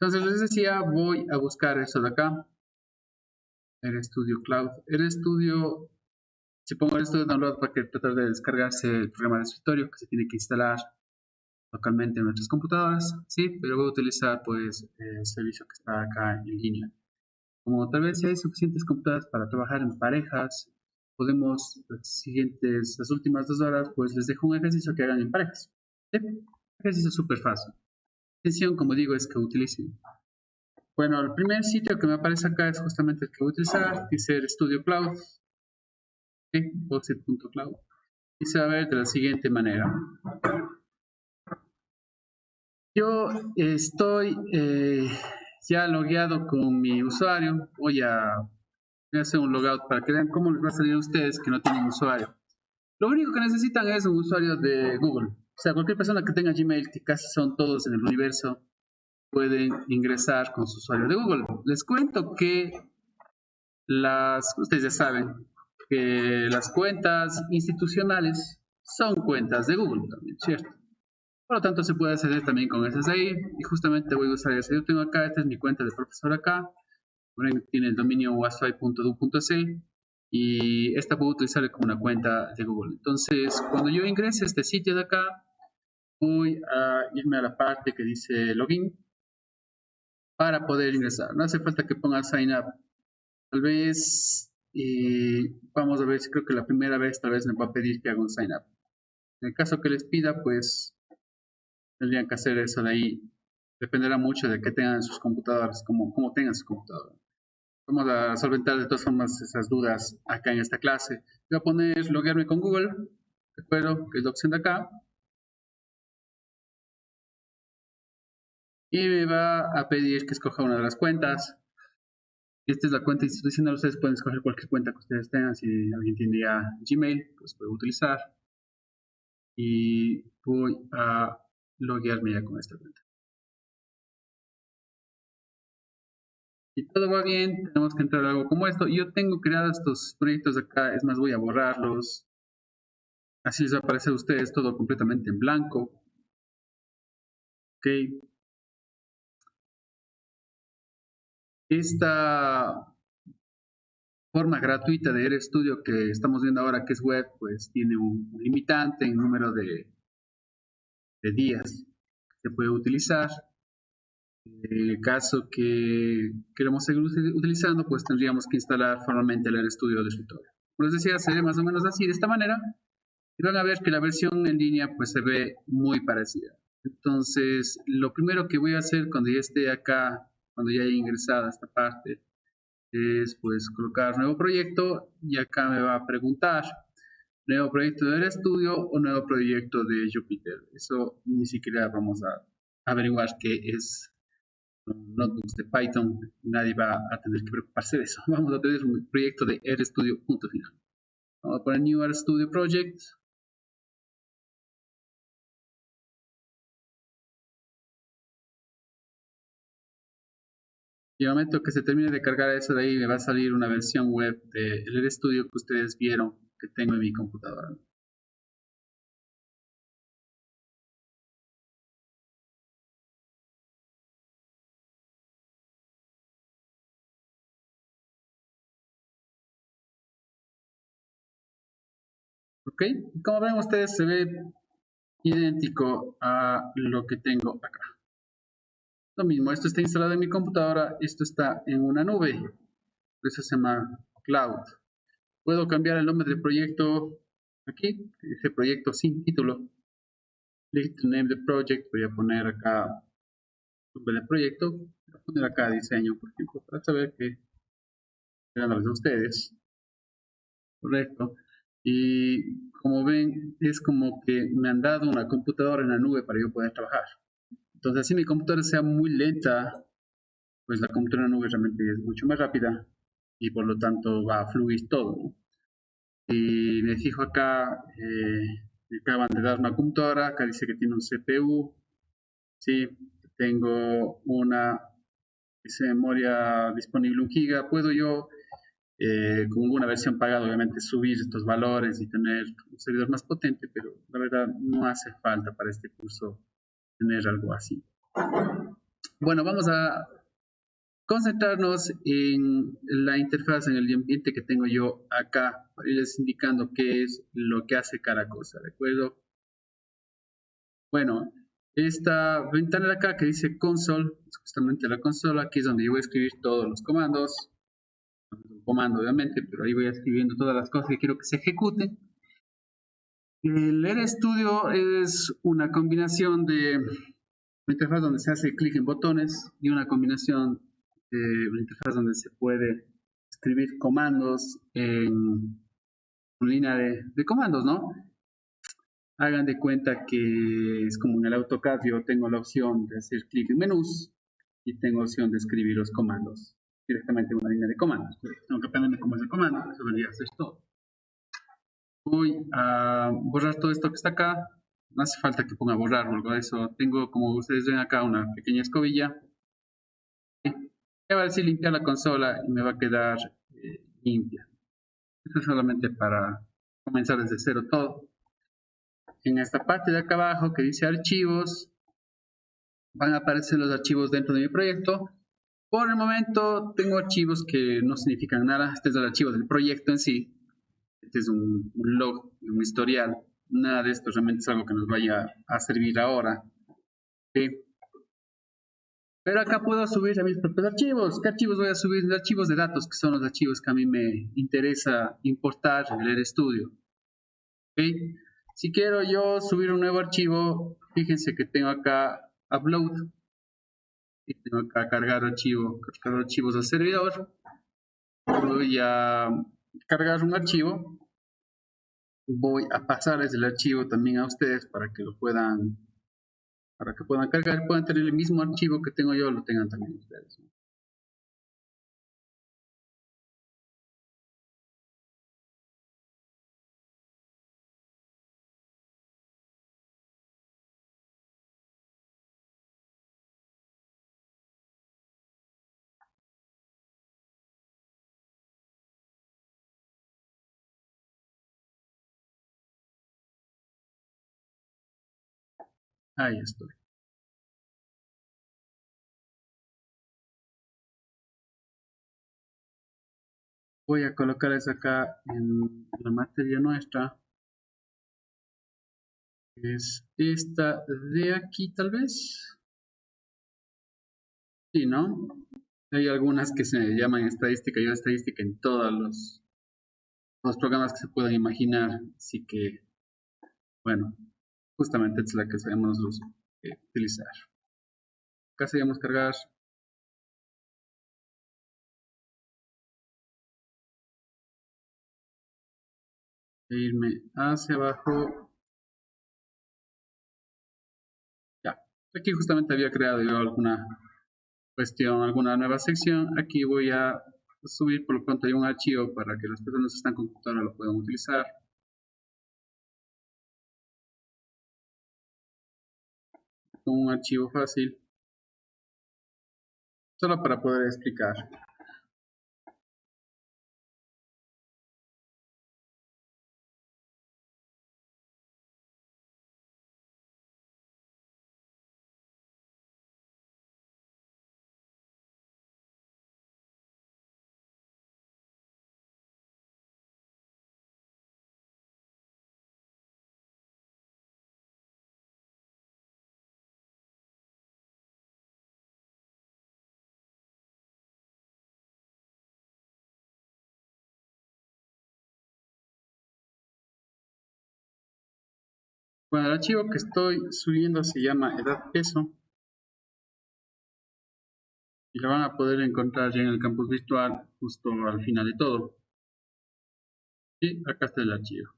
Entonces les decía, voy a buscar eso de acá, RStudio Cloud. RStudio, si pongo RStudio Download para que tratar de descargarse el programa de escritorio que se tiene que instalar localmente en nuestras computadoras, sí, pero voy a utilizar pues el servicio que está acá en línea. Como tal vez si hay suficientes computadoras para trabajar en parejas, podemos las últimas 2 horas, pues les dejo un ejercicio que hagan en parejas. ¿Sí? Ejercicio súper fácil. La intención, como digo, es que utilicen. Bueno, el primer sitio que me aparece acá es justamente el que voy a utilizar, dice Studio Cloud, ¿sí? Boxit.cloud. Y se va a ver de la siguiente manera. Yo estoy ya logueado con mi usuario. Voy a hacer un logout para que vean cómo les va a salir a ustedes que no tienen usuario. Lo único que necesitan es un usuario de Google. O sea, cualquier persona que tenga Gmail, que casi son todos en el universo, pueden ingresar con su usuario de Google. Les cuento que ustedes ya saben que las cuentas institucionales son cuentas de Google también, ¿cierto? Por lo tanto, se puede acceder también con esas ahí. Y justamente voy a usar esa. Yo tengo acá, esta es mi cuenta de profesor acá. Tiene el dominio wasai.edu.c y esta puedo utilizar como una cuenta de Google. Entonces, cuando yo ingrese a este sitio de acá, voy a irme a la parte que dice login para poder ingresar. No hace falta que ponga sign up. Tal vez, vamos a ver si creo que la primera vez tal vez me va a pedir que haga un sign up. En el caso que les pida, pues tendrían que hacer eso de ahí. Dependerá mucho de que tengan sus computadoras, cómo tengan su computadora. Vamos a solventar de todas formas esas dudas acá en esta clase. Voy a poner loguearme con Google, de acuerdo, que es la opción de acá. Y me va a pedir que escoja una de las cuentas. Esta es la cuenta institucional, ustedes pueden escoger cualquier cuenta que ustedes tengan. Si alguien tiene ya Gmail, pues puede utilizar. Y voy a loguearme ya con esta cuenta. Si todo va bien, tenemos que entrar a algo como esto. Yo tengo creados estos proyectos acá, es más, voy a borrarlos. Así les va a aparecer a ustedes todo completamente en blanco. Ok. Esta forma gratuita de RStudio que estamos viendo ahora, que es web, pues tiene un limitante en número de días que se puede utilizar. En el caso que queremos seguir utilizando, pues tendríamos que instalar formalmente el RStudio de escritorio. Como les decía, sería más o menos así, de esta manera. Y van a ver que la versión en línea pues se ve muy parecida. Entonces, lo primero que voy a hacer cuando ya esté acá, cuando ya haya ingresado a esta parte, es pues colocar nuevo proyecto y acá me va a preguntar nuevo proyecto de RStudio o nuevo proyecto de Jupyter. Eso ni siquiera vamos a averiguar qué es notebooks de Python. Nadie va a tener que preocuparse de eso. Vamos a tener un proyecto de RStudio punto final. Vamos a poner New RStudio Project. Y al momento que se termine de cargar eso de ahí, me va a salir una versión web del RStudio que ustedes vieron que tengo en mi computadora. ¿Ok? Como ven ustedes, se ve idéntico a lo que tengo acá. Lo mismo, esto está instalado en mi computadora, esto está en una nube, por eso se llama Cloud. Puedo cambiar el nombre del proyecto aquí, dice proyecto sin título. Click to name the project, voy a poner acá el nombre del proyecto, voy a poner acá diseño, por ejemplo, para saber que eran los de ustedes. Correcto. Y como ven, es como que me han dado una computadora en la nube para yo poder trabajar. Entonces, si mi computadora sea muy lenta, pues la computadora en la nube realmente es mucho más rápida y por lo tanto va a fluir todo, ¿no? Y me fijo acá, me acaban de dar una computadora, acá dice que tiene un CPU, sí, tengo una memoria disponible 1 GB, puedo yo con una versión pagada obviamente subir estos valores y tener un servidor más potente, pero la verdad no hace falta para este curso tener algo así. Bueno, vamos a concentrarnos en la interfaz, en el ambiente que tengo yo acá, para irles indicando qué es lo que hace cada cosa, ¿de acuerdo? Bueno, esta ventana de acá que dice console, es justamente la consola, aquí es donde yo voy a escribir todos los comandos, un comando obviamente, pero ahí voy escribiendo todas las cosas que quiero que se ejecuten. El RStudio es una combinación de una interfaz donde se hace clic en botones y una combinación de una interfaz donde se puede escribir comandos en línea de comandos, ¿no? Hagan de cuenta que es como en el AutoCAD, yo tengo la opción de hacer clic en menús y tengo opción de escribir los comandos directamente en una línea de comandos. Tengo que aprenderme cómo es el comando, eso debería hacer todo. Voy a borrar todo esto que está acá. No hace falta que ponga borrar o algo de eso. Tengo, como ustedes ven acá, una pequeña escobilla. Me va a decir limpiar la consola y me va a quedar limpia. Esto es solamente para comenzar desde cero todo. En esta parte de acá abajo que dice archivos, van a aparecer los archivos dentro de mi proyecto. Por el momento tengo archivos que no significan nada. Este es el archivo del proyecto en sí. Este es un log, un historial. Nada de esto realmente es algo que nos vaya a servir ahora. ¿Sí? Pero acá puedo subir a mis propios archivos. ¿Qué archivos voy a subir? Los archivos de datos, que son los archivos que a mí me interesa importar en el RStudio. ¿Okay? Si quiero yo subir un nuevo archivo, fíjense que tengo acá upload y tengo acá cargar archivos al servidor. Voy a cargar un archivo. Voy a pasarles el archivo también a ustedes para que puedan cargar, puedan tener el mismo archivo que tengo yo, lo tengan también ustedes. Ahí estoy. Voy a colocarles acá en la materia nuestra, que es esta de aquí tal vez. Sí, ¿no? Hay algunas que se llaman estadística y estadística en todos los programas que se puedan imaginar. Así que, bueno, justamente es la que sabemos utilizar. Acá seríamos cargar, e irme hacia abajo. Ya, aquí justamente había creado yo alguna cuestión, alguna nueva sección. Aquí voy a subir por lo pronto hay un archivo para que las personas que están con computadora lo puedan utilizar. Un archivo fácil, solo para poder explicar. Bueno, el archivo que estoy subiendo se llama edad peso y lo van a poder encontrar ya en el campus virtual justo al final de todo. Y acá está el archivo.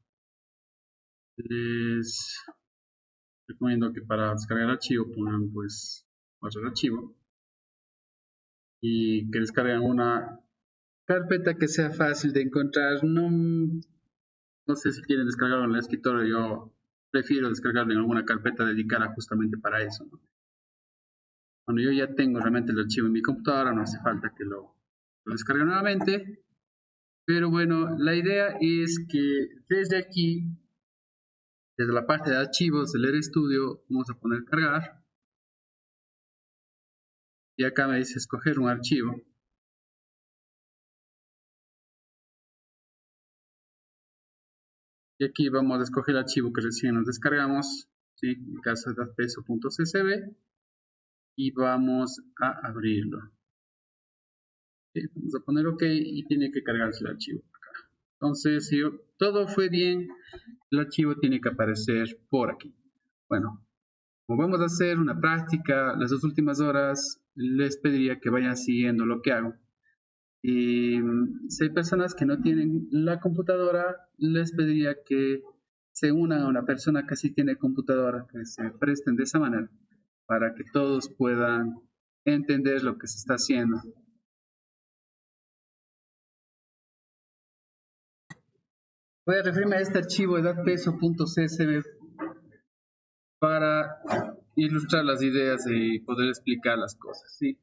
Les recomiendo que para descargar el archivo pongan pues otro archivo y que descarguen una carpeta que sea fácil de encontrar. No sé si quieren descargarlo en el escritorio, yo prefiero descargarlo en alguna carpeta dedicada justamente para eso, ¿no? Cuando yo ya tengo realmente el archivo en mi computadora, no hace falta que lo descargue nuevamente. Pero bueno, la idea es que desde aquí, desde la parte de archivos del RStudio, vamos a poner cargar. Y acá me dice escoger un archivo. Y aquí vamos a escoger el archivo que recién nos descargamos, ¿sí? En caso de peso.csv, y vamos a abrirlo. ¿Sí? Vamos a poner OK y tiene que cargarse el archivo acá. Entonces, si todo fue bien, el archivo tiene que aparecer por aquí. Bueno, como vamos a hacer una práctica las 2 últimas horas, les pediría que vayan siguiendo lo que hago. Y si hay personas que no tienen la computadora, les pediría que se unan a una persona que sí tiene computadora, que se presten de esa manera, para que todos puedan entender lo que se está haciendo. Voy a referirme a este archivo edadpeso.csv para ilustrar las ideas y poder explicar las cosas, ¿sí?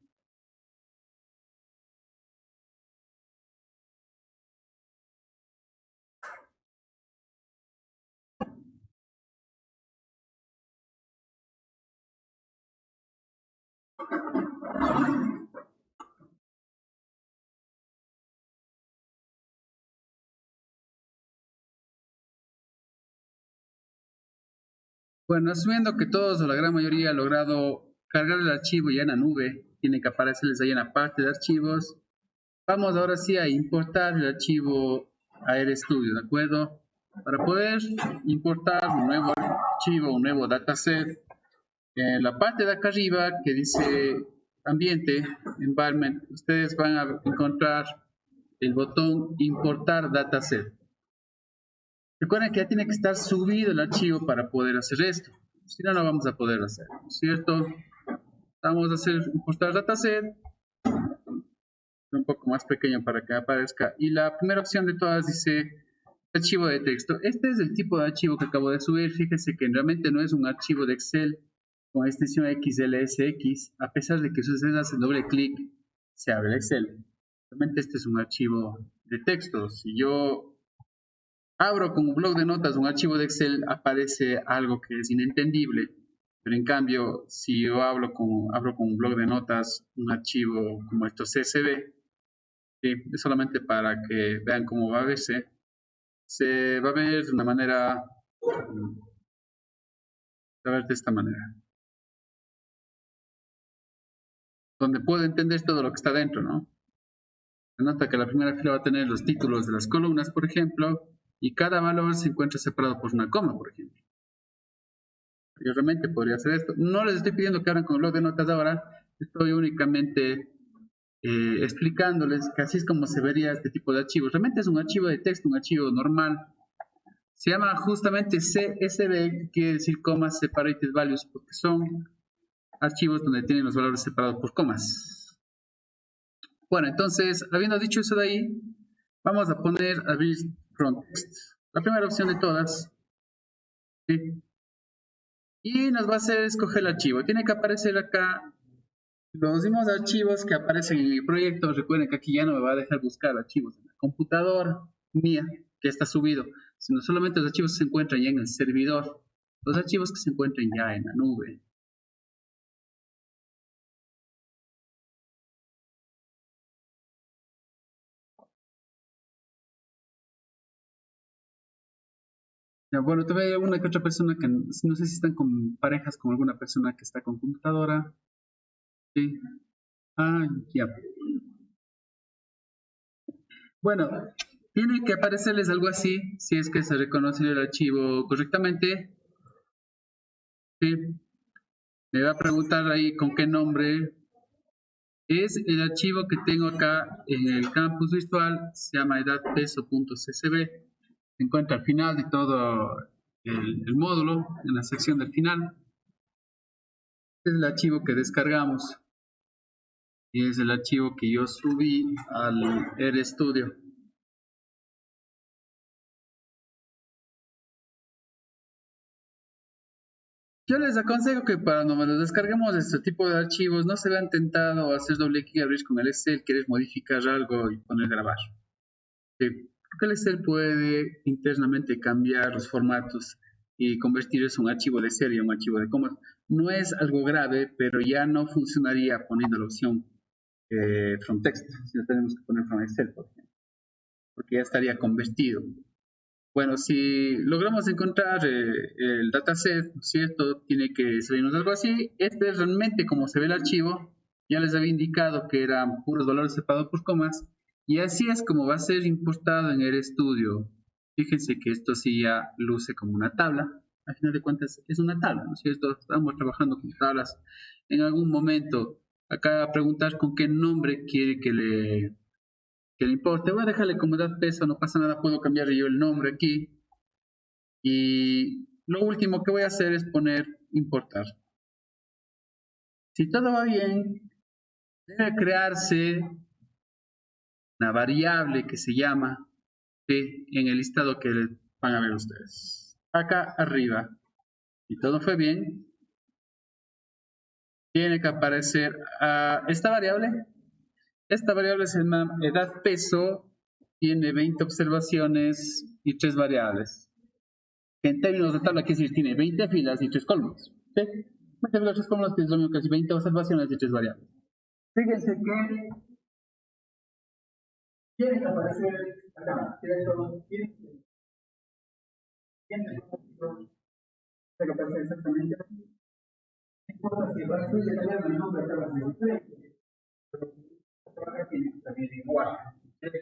Bueno, asumiendo que todos o la gran mayoría ha logrado cargar el archivo ya en la nube, tiene que aparecerles ahí en la parte de archivos. Vamos ahora sí a importar el archivo a RStudio, ¿de acuerdo? Para poder importar un nuevo archivo, un nuevo dataset, en la parte de acá arriba que dice ambiente, environment, ustedes van a encontrar el botón importar dataset. Recuerden que ya tiene que estar subido el archivo para poder hacer esto. Si no, no vamos a poder hacer, ¿cierto? Vamos a hacer importar dataset, un poco más pequeño para que aparezca. Y la primera opción de todas dice archivo de texto. Este es el tipo de archivo que acabo de subir. Fíjense que realmente no es un archivo de Excel con extensión XLSX. A pesar de que si ustedes hacen doble clic, se abre el Excel. Realmente este es un archivo de texto. Si yo abro como blog de notas un archivo de Excel, aparece algo que es inentendible. Pero en cambio, si yo abro con un blog de notas un archivo como esto CSV, ¿sí? Es solamente para que vean cómo va a verse. Se va a ver de una manera, se va a ver de esta manera, donde puedo entender todo lo que está dentro, ¿no? Se nota que la primera fila va a tener los títulos de las columnas, por ejemplo, y cada valor se encuentra separado por una coma, por ejemplo. Yo realmente podría hacer esto. No les estoy pidiendo que abran con el blog de notas ahora, estoy únicamente explicándoles que así es como se vería este tipo de archivos. Realmente es un archivo de texto, un archivo normal. Se llama justamente CSV, que quiere decir Comma Separated Values, porque son archivos donde tienen los valores separados por comas. Bueno, entonces, habiendo dicho eso de ahí, vamos a poner abrir fronttext. La primera opción de todas. ¿Sí? Y nos va a hacer escoger el archivo. Tiene que aparecer acá los mismos archivos que aparecen en el proyecto. Recuerden que aquí ya no me va a dejar buscar archivos en la computadora mía que está subido, sino solamente los archivos que se encuentran ya en el servidor, los archivos que se encuentran ya en la nube. Ya, bueno, todavía hay una que otra persona que no sé si están con parejas con alguna persona que está con computadora. Sí. Ah, ya. Bueno, tiene que aparecerles algo así, si es que se reconoce el archivo correctamente. Sí. Me va a preguntar ahí con qué nombre es el archivo que tengo acá en el campus virtual, se llama edadpeso.csv. Se encuentra al final de todo el módulo, en la sección del final. Este es el archivo que descargamos y es el archivo que yo subí al RStudio. Yo les aconsejo que para cuando nos descarguemos este tipo de archivos no se vean tentados a hacer doble clic y abrir con el Excel, querer modificar algo y poner grabar. Porque el Excel puede internamente cambiar los formatos y convertir eso en un archivo de serie, un archivo de comas. no es algo grave, pero ya no funcionaría poniendo la opción from text, si lo tenemos que poner from Excel, por ejemplo, porque ya estaría convertido. Bueno, si logramos encontrar el dataset, ¿no es cierto? Tiene que salirnos algo así. Este es realmente como se ve el archivo. Ya les había indicado que eran puros valores separados por comas. Y así es como va a ser importado en el estudio. Fíjense que esto sí ya luce como una tabla. Al final de cuentas es una tabla, ¿no es cierto? Estamos trabajando con tablas. En algún momento, acá preguntar con qué nombre quiere que le importe. Voy a dejarle como edad peso, no pasa nada, puedo cambiar yo el nombre aquí. Y lo último que voy a hacer es poner importar. Si todo va bien, debe crearse una variable que se llama T en el listado que van a ver ustedes. Acá arriba, si todo fue bien, tiene que aparecer esta variable. Esta variable se llama edad peso, tiene 20 observaciones y 3 variables. En términos de tabla, quiere decir, tiene 20 filas y 3 columnas. ¿Sí? 20 filas, 3 columnas, que es lo mismo que decir 20 observaciones y 3 variables. Fíjense que tiene que aparecer acá, ¿cierto? Tiene que aparecer exactamente. No importa si va a ser el nombre de la diferente, pero acá tiene que salir igual. Esta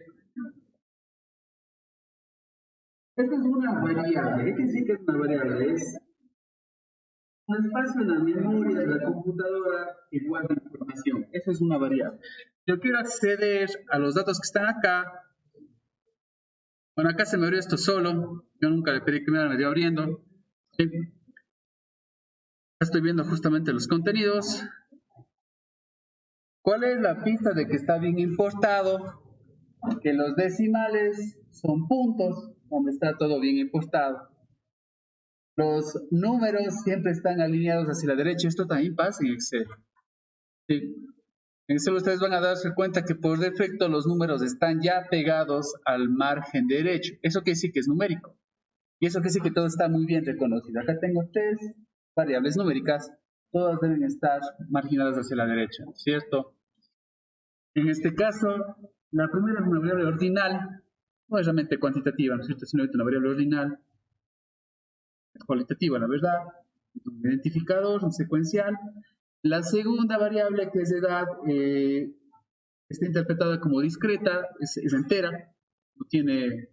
es una variable. ¿Qué quiere decir que es una variable? Es un espacio en la memoria de la computadora que guarda información. Esa es una variable. Yo quiero acceder a los datos que están acá. Bueno, acá se me abrió esto solo. Yo nunca le pedí que me dio abriendo. ¿Sí? Estoy viendo justamente los contenidos. ¿Cuál es la pista de que está bien importado? Que los decimales son puntos, donde está todo bien importado. Los números siempre están alineados hacia la derecha. Esto también pasa en Excel. ¿Sí? En Excel ustedes van a darse cuenta que por defecto los números están ya pegados al margen derecho. Eso quiere decir que es numérico. Y eso quiere decir que todo está muy bien reconocido. Acá tengo 3 variables numéricas. Todas deben estar marginadas hacia la derecha, ¿cierto? En este caso, la primera es una variable ordinal. No es realmente cuantitativa, ¿no es cierto? Es simplemente una variable ordinal. Es cualitativa, la verdad. Es un identificador, un secuencial. La segunda variable, que es edad, está interpretada como discreta, es entera, no tiene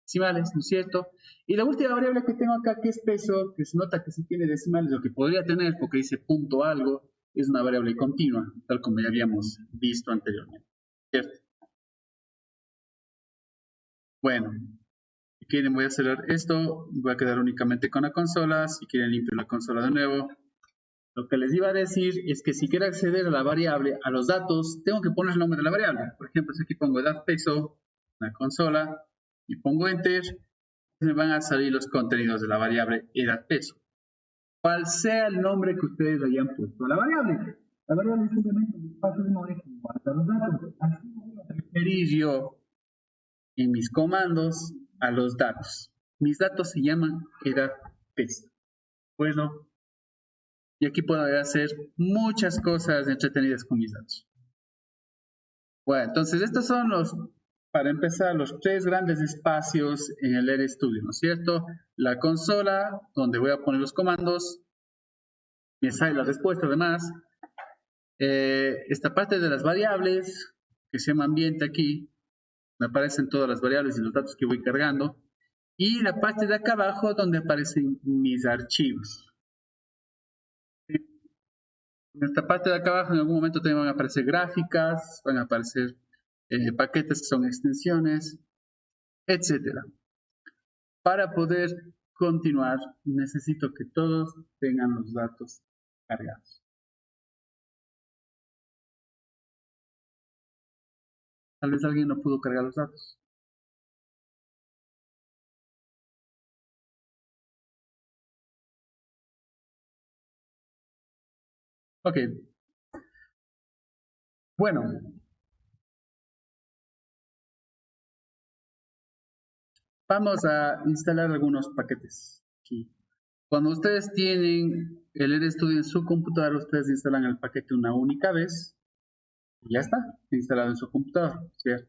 decimales, ¿no es cierto? Y la última variable que tengo acá, que es peso, que se nota que sí tiene decimales, lo que podría tener, porque dice punto algo, es una variable continua, tal como ya habíamos visto anteriormente, ¿cierto? Bueno, si quieren voy a cerrar esto, voy a quedar únicamente con la consola, si quieren limpio la consola de nuevo. Lo que les iba a decir es que si quiero acceder a la variable, a los datos, tengo que poner el nombre de la variable. Por ejemplo, si aquí pongo edad peso, la consola, y pongo enter, me van a salir los contenidos de la variable edad peso. Cual sea el nombre que ustedes le hayan puesto a la variable. La variable es simplemente un espacio de memoria que guarda los datos. Así voy a referir yo en mis comandos a los datos. Mis datos se llaman edad peso. Bueno, y aquí puedo hacer muchas cosas entretenidas con mis datos. Bueno, entonces estos son para empezar, los 3 grandes espacios en el RStudio, ¿no es cierto? La consola, donde voy a poner los comandos, me sale la respuesta además. Esta parte de las variables, que se llama ambiente aquí, me aparecen todas las variables y los datos que voy cargando. Y la parte de acá abajo, donde aparecen mis archivos. En esta parte de acá abajo en algún momento también van a aparecer gráficas, van a aparecer paquetes que son extensiones, etcétera. Para poder continuar, necesito que todos tengan los datos cargados. Tal vez alguien no pudo cargar los datos. Ok. Bueno, vamos a instalar algunos paquetes aquí. Cuando ustedes tienen el RStudio en su computadora, ustedes instalan el paquete una única vez y ya está, instalado en su computadora, ¿cierto?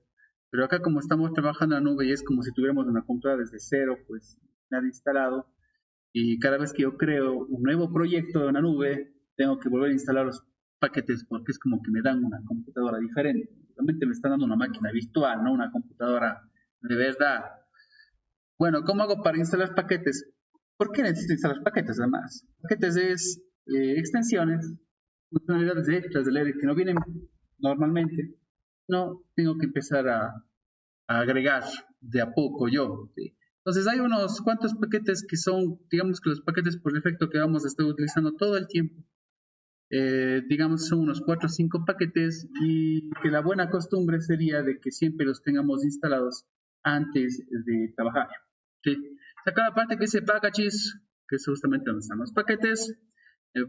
Pero acá como estamos trabajando en la nube y es como si tuviéramos una computadora desde cero, pues nada instalado. Y cada vez que yo creo un nuevo proyecto en la nube, tengo que volver a instalar los paquetes porque es como que me dan una computadora diferente. Realmente me están dando una máquina virtual, no una computadora de verdad. Bueno, ¿cómo hago para instalar paquetes? ¿Por qué necesito instalar paquetes además? Paquetes es extensiones, funcionalidades extras del ERE que no vienen normalmente. No, tengo que empezar a agregar de a poco yo. ¿Sí? Entonces hay unos cuantos paquetes que son, digamos que los paquetes por defecto que vamos a estar utilizando todo el tiempo. Digamos son unos 4 o 5 paquetes y que la buena costumbre sería de que siempre los tengamos instalados antes de trabajar. ¿Sí? Acá la parte que dice packages, que es justamente donde están los paquetes,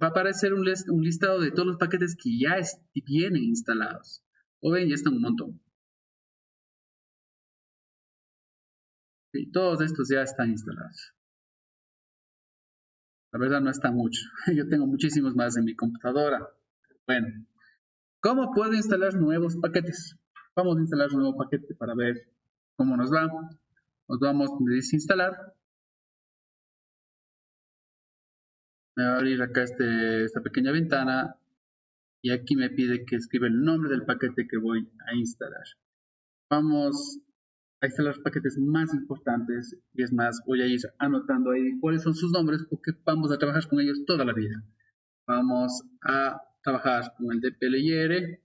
va a aparecer un listado de todos los paquetes que ya vienen instalados. O ven, ya están un montón. Sí, todos estos ya están instalados. La verdad no está mucho. Yo tengo muchísimos más en mi computadora. Bueno, ¿cómo puedo instalar nuevos paquetes? Vamos a instalar un nuevo paquete para ver cómo nos va. Nos vamos a desinstalar. Me va a abrir acá esta pequeña ventana y aquí me pide que escriba el nombre del paquete que voy a instalar. Vamos a instalar los paquetes más importantes y es más, voy a ir anotando ahí cuáles son sus nombres porque vamos a trabajar con ellos toda la vida. Vamos a trabajar con el dplyr.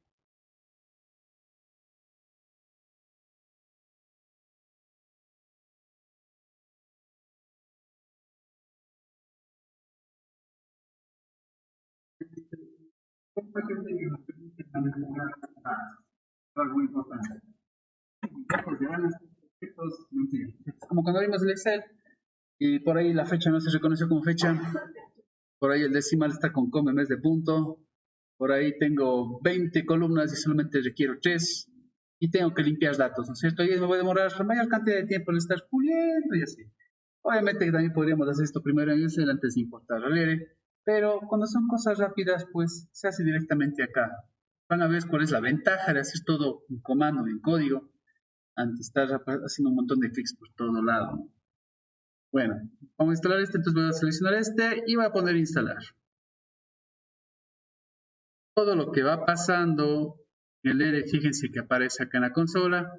Algo importante. Como cuando vimos el Excel y por ahí la fecha no se reconoció como fecha, por ahí el decimal está con coma en vez de punto, por ahí tengo 20 columnas y solamente requiero 3 y tengo que limpiar datos, ¿no es cierto? Y me voy a demorar la mayor cantidad de tiempo en estar puliendo y así. Obviamente que también podríamos hacer esto primero en Excel antes de importar al ERE, pero cuando son cosas rápidas, pues se hace directamente acá. Van a ver cuál es la ventaja de hacer todo en comando, en código, antes de estar haciendo un montón de clics por todo lado. Bueno, vamos a instalar este, entonces voy a seleccionar este y voy a poner instalar. Todo lo que va pasando en el ERE, fíjense que aparece acá en la consola.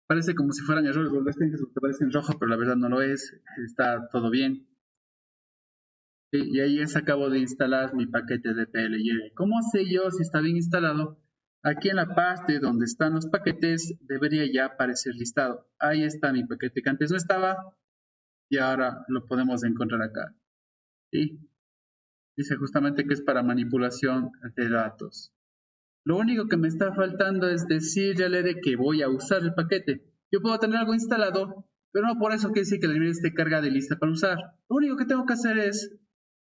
Parece como si fueran errores técnicos que aparecen en rojo, pero la verdad no lo es. Está todo bien. Y ahí se acabo de instalar mi paquete de PLY. ¿Cómo sé yo si está bien instalado? Aquí en la parte donde están los paquetes debería ya aparecer listado. Ahí está mi paquete que antes no estaba y ahora lo podemos encontrar acá. ¿Sí? Dice justamente que es para manipulación de datos. Lo único que me está faltando es decirle al ERE que voy a usar el paquete. Yo puedo tener algo instalado, pero no por eso quiere decir que la librería esté cargada y lista para usar. Lo único que tengo que hacer es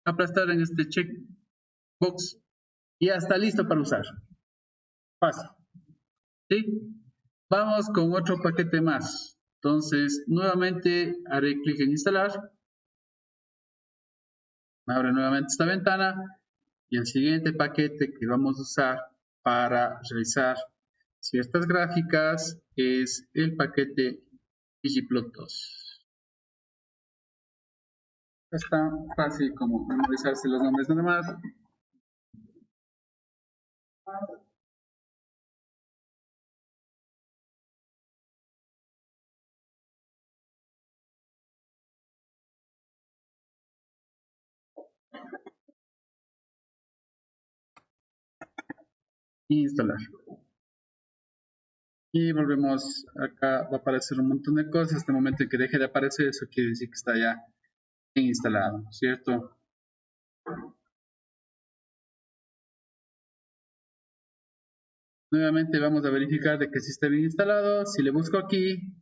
aplastar en este checkbox y ya está listo para usar. Fácil. ¿Sí? Vamos con otro paquete más. Entonces, nuevamente haré clic en instalar. Me abre nuevamente esta ventana y el siguiente paquete que vamos a usar para realizar ciertas gráficas es el paquete ggplot2. Está fácil como memorizarse los nombres nada más. Y instalar. Y volvemos acá, va a aparecer un montón de cosas. Este momento en que deje de aparecer, eso quiere decir que está ya instalado, ¿cierto? Nuevamente vamos a verificar de que sí está bien instalado. Si le busco aquí,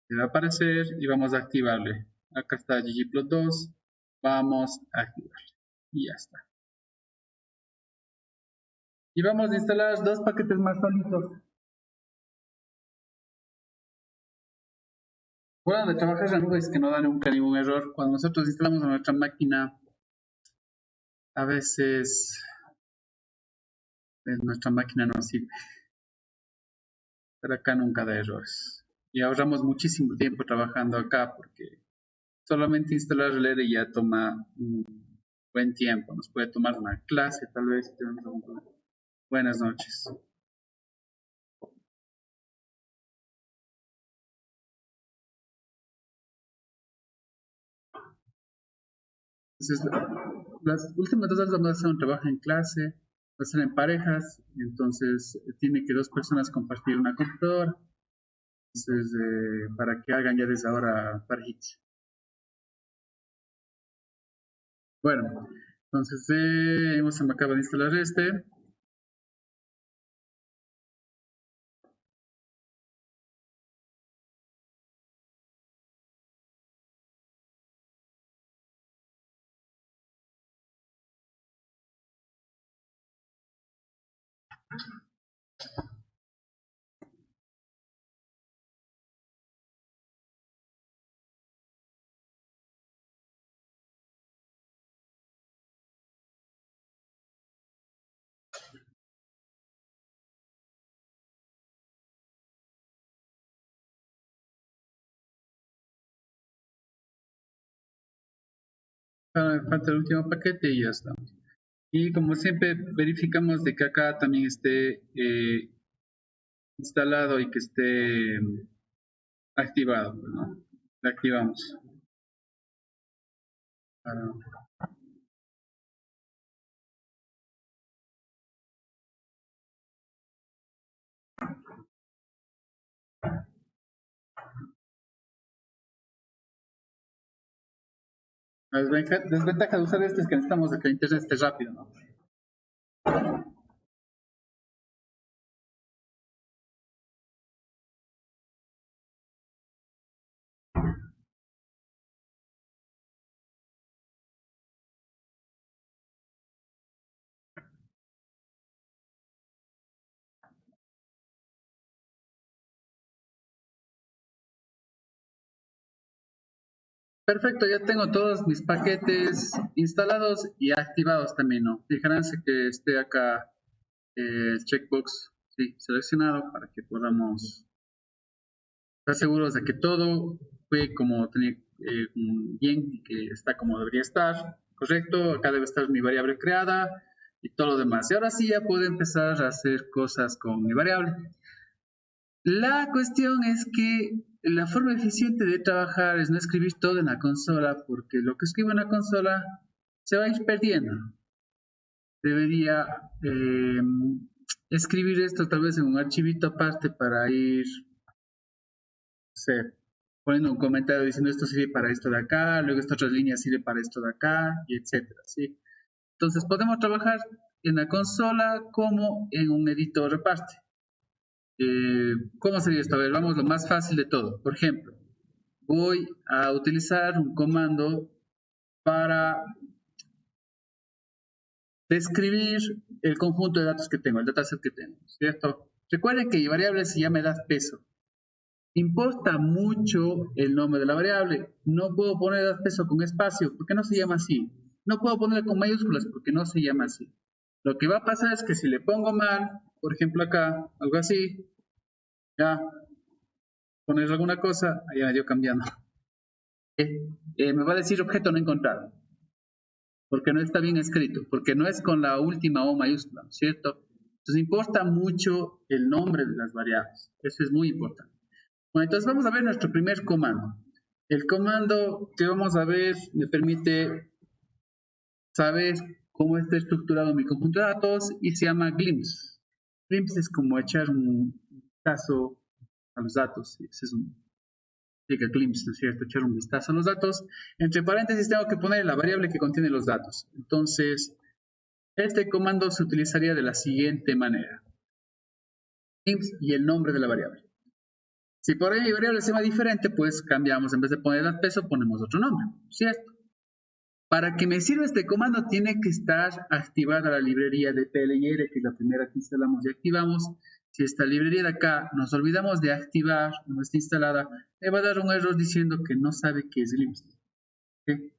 me va a aparecer y vamos a activarle. Acá está ggplot2. Vamos a activarle. Y ya está. Y vamos a instalar dos paquetes más solitos. bueno de trabajar en la nube es que no da nunca ningún error. Cuando nosotros instalamos en nuestra máquina, a veces nuestra máquina no sirve, pero acá nunca da errores. Y ahorramos muchísimo tiempo trabajando acá porque solamente instalar el ERE ya toma un buen tiempo. Nos puede tomar una clase, tal vez, si tenemos algún problema. Buenas noches. Entonces, las últimas 2 horas vamos a hacer un trabajo en clase, va a ser en parejas, entonces tiene que 2 personas compartir una computadora, entonces para que hagan ya desde ahora parejitas. Bueno, entonces hemos acabado de instalar este. Ahora falta el último paquete y ya estamos. Y como siempre verificamos de que acá también esté instalado y que esté activado, ¿no? Lo activamos. Para... La desventaja de usar este es que necesitamos de que el internet esté rápido, ¿no? Perfecto, ya tengo todos mis paquetes instalados y activados también, ¿no? Fijaránse que esté acá el checkbox, sí, seleccionado para que podamos estar seguros de que todo fue como tenía bien y que está como debería estar, correcto. Acá debe estar mi variable creada y todo lo demás. Y ahora sí ya puedo empezar a hacer cosas con mi variable. La cuestión es que la forma eficiente de trabajar es no escribir todo en la consola, porque lo que escribo en la consola se va a ir perdiendo. Debería escribir esto tal vez en un archivito aparte para ir, no sé, poniendo un comentario diciendo esto sirve para esto de acá, luego esta otra línea sirve para esto de acá, y etcétera, ¿sí? Entonces podemos trabajar en la consola como en un editor aparte. ¿Cómo sería esto? A ver, vamos lo más fácil de todo. Por ejemplo, voy a utilizar un comando para describir el conjunto de datos que tengo, el dataset que tengo, ¿cierto? Recuerden que mi variable se llama edad peso. Importa mucho el nombre de la variable. No puedo poner edad peso con espacio porque no se llama así. No puedo ponerle con mayúsculas porque no se llama así. Lo que va a pasar es que si le pongo mal, por ejemplo acá, algo así, ya, poner alguna cosa, ahí me dio cambiando. Me va a decir objeto no encontrado, porque no está bien escrito, porque no es con la última O mayúscula, ¿cierto? Entonces importa mucho el nombre de las variables, eso es muy importante. Bueno, entonces vamos a ver nuestro primer comando. El comando que vamos a ver me permite saber cómo está estructurado mi conjunto de datos y se llama glimpse. Glimpse es como echar un vistazo a los datos, ese es un glimpse, ¿no es cierto? Echar un vistazo a los datos. Entre paréntesis tengo que poner la variable que contiene los datos. Entonces, este comando se utilizaría de la siguiente manera. Glimpse y el nombre de la variable. Si por ahí mi variable se llama diferente, pues cambiamos. En vez de poner el peso, ponemos otro nombre, ¿cierto? Para que me sirva este comando, tiene que estar activada la librería de PLR, que es la primera que instalamos y activamos, Si esta librería de acá nos olvidamos de activar, no está instalada, me va a dar un error diciendo que no sabe qué es glimpse. ¿Okay?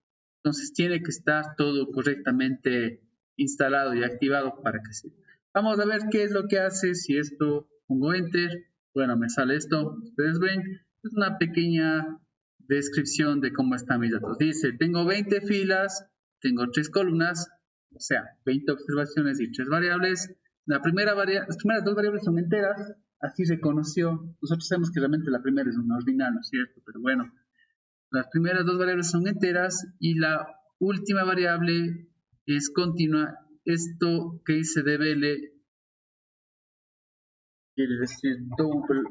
Entonces tiene que estar todo correctamente instalado y activado para que se... Vamos a ver qué es lo que hace si esto pongo enter. Bueno, me sale esto. Ustedes ven, es una pequeña descripción de cómo están mis datos. Dice, tengo 20 filas, tengo 3 columnas, o sea, 20 observaciones y 3 variables. Las primeras 2 variables son enteras, así se conoció. Nosotros sabemos que realmente la primera es una ordinal, ¿no es cierto? Pero bueno, las primeras 2 variables son enteras y la última variable es continua. Esto que dice dbl quiere decir double.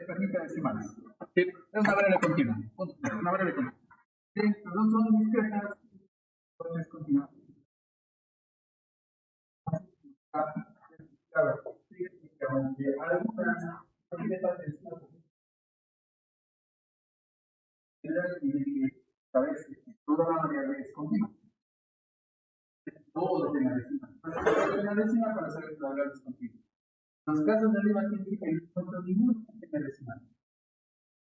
Permite decimales. Sí, es una variable continua. Una variable continua. Sí, los dos son discretas, entonces continua. Claro, sí, algunas tiene que saber si toda la variable es continua. Todo tiene la décima. La décima para saber si la variable es continua. Los casos de arriba tienen que no encuentro ninguno que tenga decimal.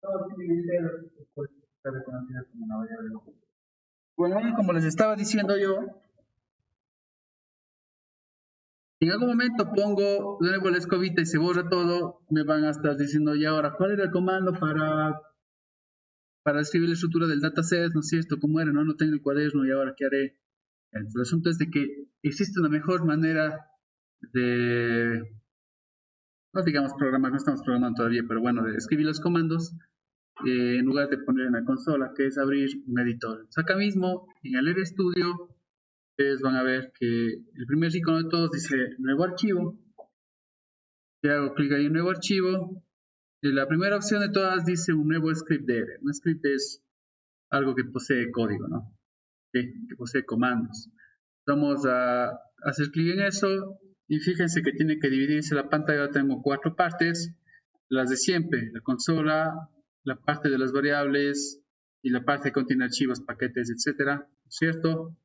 Todos tienen enteros, pues está reconocida como una variable local. Bueno, como les estaba diciendo yo, en algún momento pongo de nuevo la escobita y se borra todo, me van a estar diciendo, y ahora, ¿cuál era el comando para escribir la estructura del dataset? ¿No es cierto? ¿Cómo era? No tengo el cuaderno y ahora, ¿qué haré? El asunto es de que existe una mejor manera de, no digamos programar, no estamos programando todavía, pero bueno, de escribir los comandos en lugar de poner en la consola, que es abrir un editor. Entonces, acá mismo, en el RStudio, ustedes van a ver que el primer icono de todos dice nuevo archivo. Le hago clic ahí en nuevo archivo. Y la primera opción de todas dice un nuevo script de R. Un script es algo que posee código, ¿no? Que posee comandos. Vamos a hacer clic en eso y fíjense que tiene que dividirse la pantalla. Tengo 4 partes, las de siempre, la consola, la parte de las variables y la parte que contiene archivos, paquetes, etcétera, ¿cierto?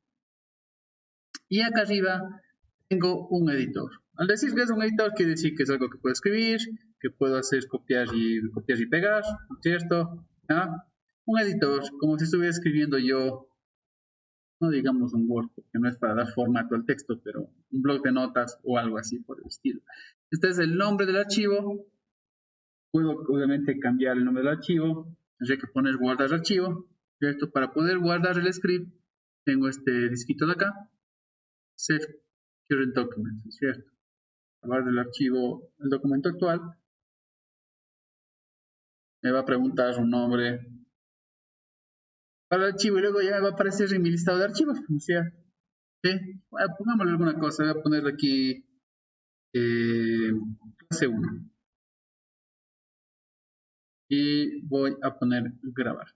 Y acá arriba tengo un editor. Al decir que es un editor, quiere decir que es algo que puedo escribir, que puedo hacer copiar y pegar, ¿cierto? ¿Ah? Un editor, como si estuviera escribiendo yo, no digamos un Word, porque no es para dar formato al texto, pero un blog de notas o algo así por el estilo. Este es el nombre del archivo. Puedo obviamente cambiar el nombre del archivo. Tendría que poner guardar archivo, ¿cierto? Para poder guardar el script, tengo este disquito de acá, Save Current Document, ¿cierto? Guardo el archivo, el documento actual. Me va a preguntar un nombre para el archivo y luego ya me va a aparecer en mi listado de archivos, como sea. ¿Sí? Bueno, pongámosle alguna cosa, voy a ponerle aquí clase 1 y voy a poner grabar.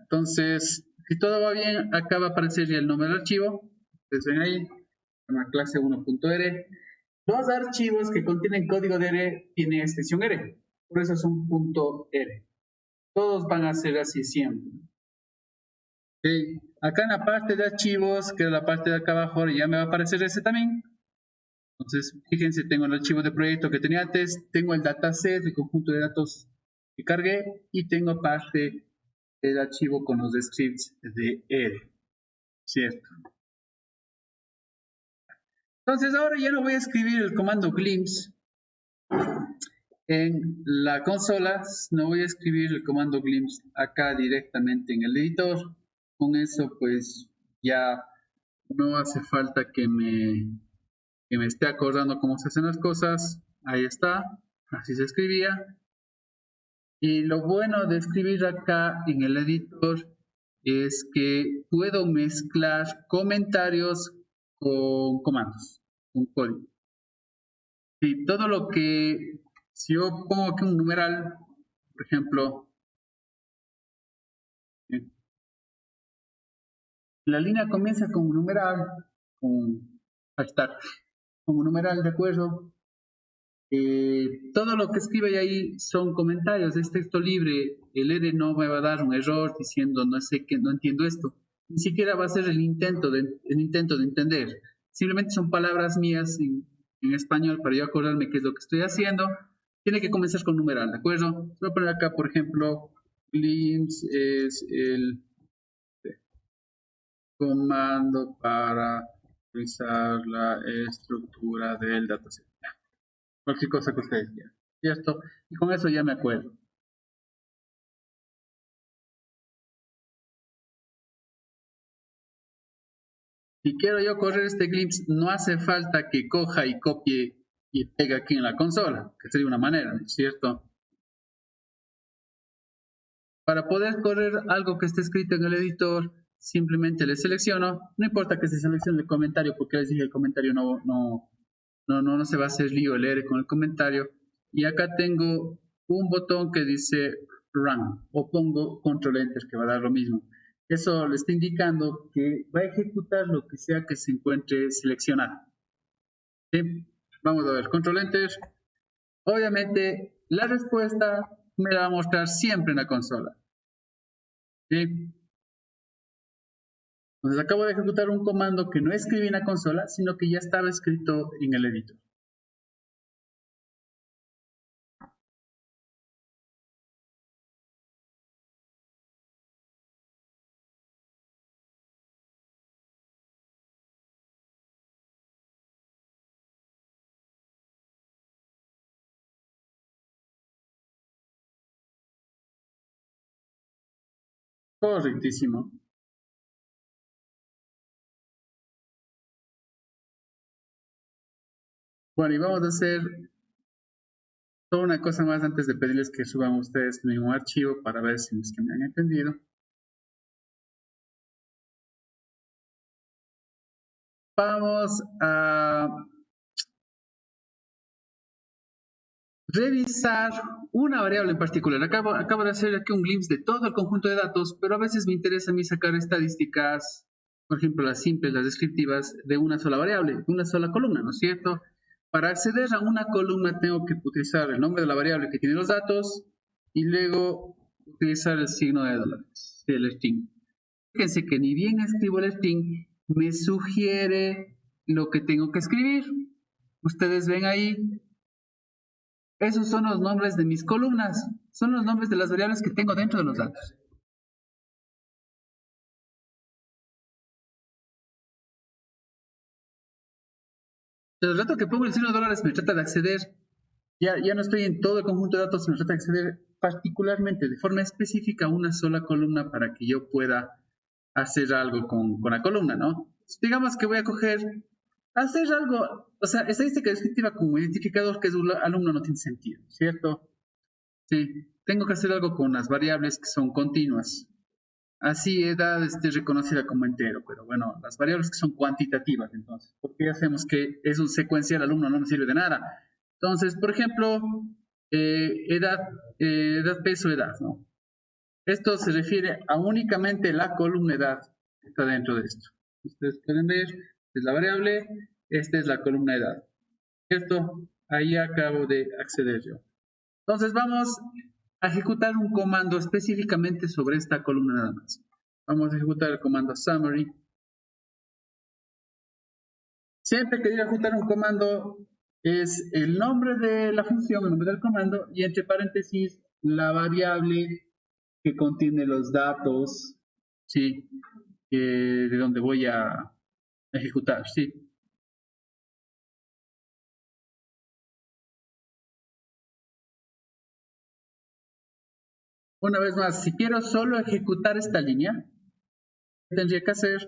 Entonces, si todo va bien, acá va a aparecer ya el nombre del archivo. Ustedes ven ahí, llama clase 1.r. Los archivos que contienen código de R tienen extensión R, por eso son .r. Todos van a ser así siempre. Okay. Acá en la parte de archivos, que es la parte de acá abajo, ya me va a aparecer ese también. Entonces, fíjense, tengo el archivo de proyecto que tenía antes, tengo el dataset, el conjunto de datos que cargué, y tengo parte del archivo con los scripts de R, ¿cierto? Entonces, ahora ya no voy a escribir el comando glimpse en la consola, no voy a escribir el comando glimpse acá directamente en el editor. Con eso, pues, ya no hace falta que me esté acordando cómo se hacen las cosas. Ahí está, así se escribía. Y lo bueno de escribir acá en el editor es que puedo mezclar comentarios con comandos. un código. Y todo lo que, si yo pongo aquí un numeral, por ejemplo, la línea comienza con un numeral, con hashtag, con un numeral, ¿de acuerdo? Todo lo que escribe ahí son comentarios, es texto libre. El EDE no me va a dar un error diciendo no sé qué, no entiendo esto. Ni siquiera va a ser el intento de entender. Simplemente son palabras mías en español para yo acordarme qué es lo que estoy haciendo. Tiene que comenzar con numeral, ¿de acuerdo? Voy a poner acá, por ejemplo, glimpse es el comando para revisar la estructura del dataset. Cualquier cosa que ustedes quieran. Y con eso ya me acuerdo. Si quiero yo correr este glimpse, no hace falta que coja y copie y pegue aquí en la consola, que sería una manera, ¿no es cierto? Para poder correr algo que esté escrito en el editor, simplemente le selecciono, no importa que se seleccione el comentario, porque les dije el comentario no se va a hacer lío leer con el comentario. Y acá tengo un botón que dice Run, o pongo Control Enter, que va a dar lo mismo. Eso le está indicando que va a ejecutar lo que sea que se encuentre seleccionado. ¿Sí? Vamos a ver, Control Enter. Obviamente, la respuesta me la va a mostrar siempre en la consola. ¿Sí? Entonces acabo de ejecutar un comando que no escribí en la consola, sino que ya estaba escrito en el editor. Correctísimo. Bueno, y vamos a hacer toda una cosa más antes de pedirles que suban ustedes el mismo archivo para ver si es que me han entendido. Vamos a revisar una variable en particular. Acabo de hacer aquí un glimpse de todo el conjunto de datos, pero a veces me interesa a mí sacar estadísticas, por ejemplo, las simples, las descriptivas, de una sola variable, de una sola columna, ¿no es cierto? Para acceder a una columna tengo que utilizar el nombre de la variable que tiene los datos y luego utilizar el signo de dólares, el string. Fíjense que ni bien escribo el string, me sugiere lo que tengo que escribir. Ustedes ven ahí, esos son los nombres de mis columnas, son los nombres de las variables que tengo dentro de los datos. Pero el rato que pongo el signo de dólares me trata de acceder, ya no estoy en todo el conjunto de datos, me trata de acceder particularmente, de forma específica, a una sola columna para que yo pueda hacer algo con la columna, ¿no? Digamos que voy a hacer algo, o sea, estadística descriptiva como identificador que es un alumno no tiene sentido, ¿cierto? Sí, tengo que hacer algo con las variables que son continuas. Así edad esté reconocida como entero, pero bueno, las variables que son cuantitativas, entonces, porque ya sabemos que es un secuencial alumno, no nos sirve de nada. Entonces, por ejemplo, edad, edad, peso, edad, ¿no? Esto se refiere a únicamente la columna edad que está dentro de esto. Ustedes pueden ver, esta es la variable, esta es la columna edad. ¿Cierto? Ahí acabo de acceder yo. Entonces vamos a ejecutar un comando específicamente sobre esta columna nada más. Vamos a ejecutar el comando summary. Siempre que diga ejecutar un comando es el nombre de la función, el nombre del comando y entre paréntesis la variable que contiene los datos, ¿sí? De donde voy a ejecutar, ¿sí? Una vez más, si quiero solo ejecutar esta línea, ¿qué tendría que hacer?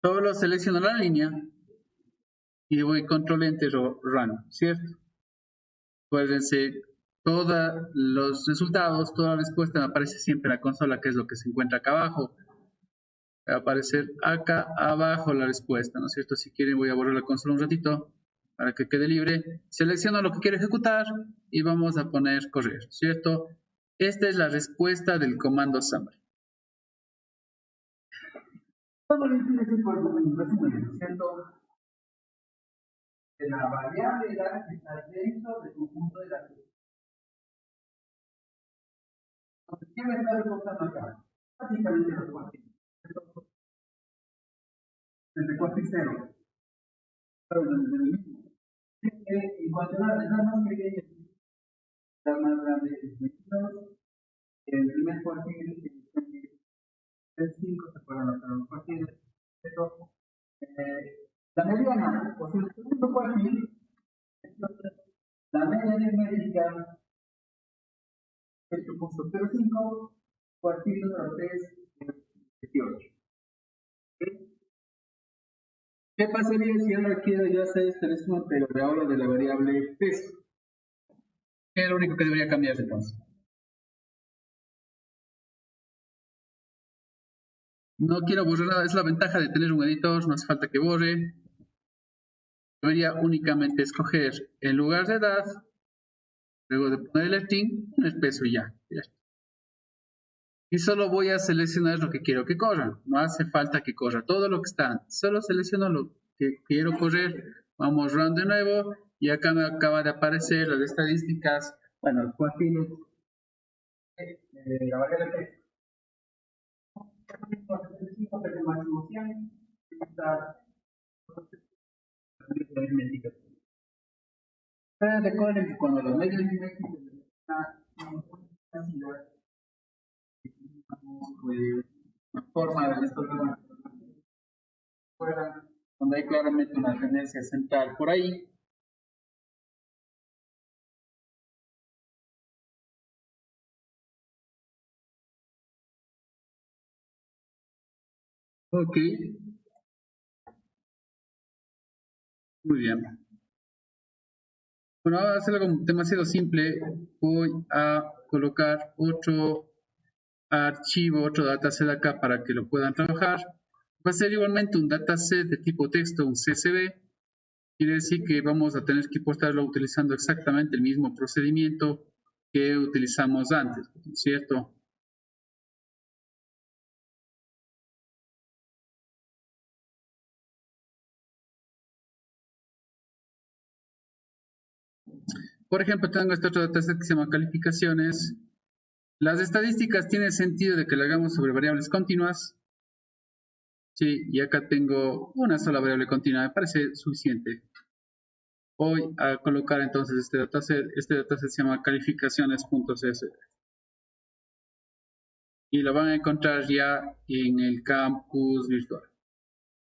Solo selecciono la línea y voy control enter o run, ¿cierto? Acuérdense, todos los resultados, toda la respuesta me aparece siempre en la consola, que es lo que se encuentra acá abajo. Va a aparecer acá abajo la respuesta, ¿no es cierto? Si quieren voy a borrar la consola un ratito para que quede libre. Selecciono lo que quiero ejecutar y vamos a poner correr, ¿cierto? Esta es la respuesta del comando summary. Todo lo que tiene que por resumen, ¿cierto? De la variable edad que está dentro del conjunto de datos. Entonces, ¿qué me está reportando acá? Básicamente los cuantitos. Entre 4 y 0. Pero desde el mismo. En cuanto a la edad más pequeña, la más grande es 22. El primer cuartil es 5, se pueden anotar los cuartiles. La mediana, o sea, el segundo cuartil, la media aritmética 8.05, cuartil número 3, 18. ¿Qué pasaría si ahora quiero yo hacer este resumen, pero de ahora de la variable peso? ¿Qué es lo único que debería cambiar entonces? No quiero borrar nada, es la ventaja de tener un editor, no hace falta que borre. Debería únicamente escoger en lugar de edad, luego de poner el string, el peso y ya. Y solo voy a seleccionar lo que quiero que corra. No hace falta que corra todo lo que está antes. Solo selecciono lo que quiero correr. Vamos run de nuevo y acá me acaba de aparecer las estadísticas. Bueno, los cuartiles. La variable texto. Máximo 100. Recuerden que cuando los medios aritméticos una forma de estos fuera, donde hay claramente una tendencia central por ahí. Ok, muy bien. Bueno, ahora hacer algo demasiado simple. Voy a colocar otro archivo, otro dataset acá para que lo puedan trabajar. Va a ser igualmente un dataset de tipo texto, un CSV. Quiere decir que vamos a tener que importarlo utilizando exactamente el mismo procedimiento que utilizamos antes, ¿cierto? Por ejemplo, tengo este otro dataset que se llama calificaciones. Las estadísticas tienen sentido de que lo hagamos sobre variables continuas. Sí, y acá tengo una sola variable continua, me parece suficiente. Voy a colocar entonces este dataset se llama calificaciones.csv. Y lo van a encontrar ya en el campus virtual.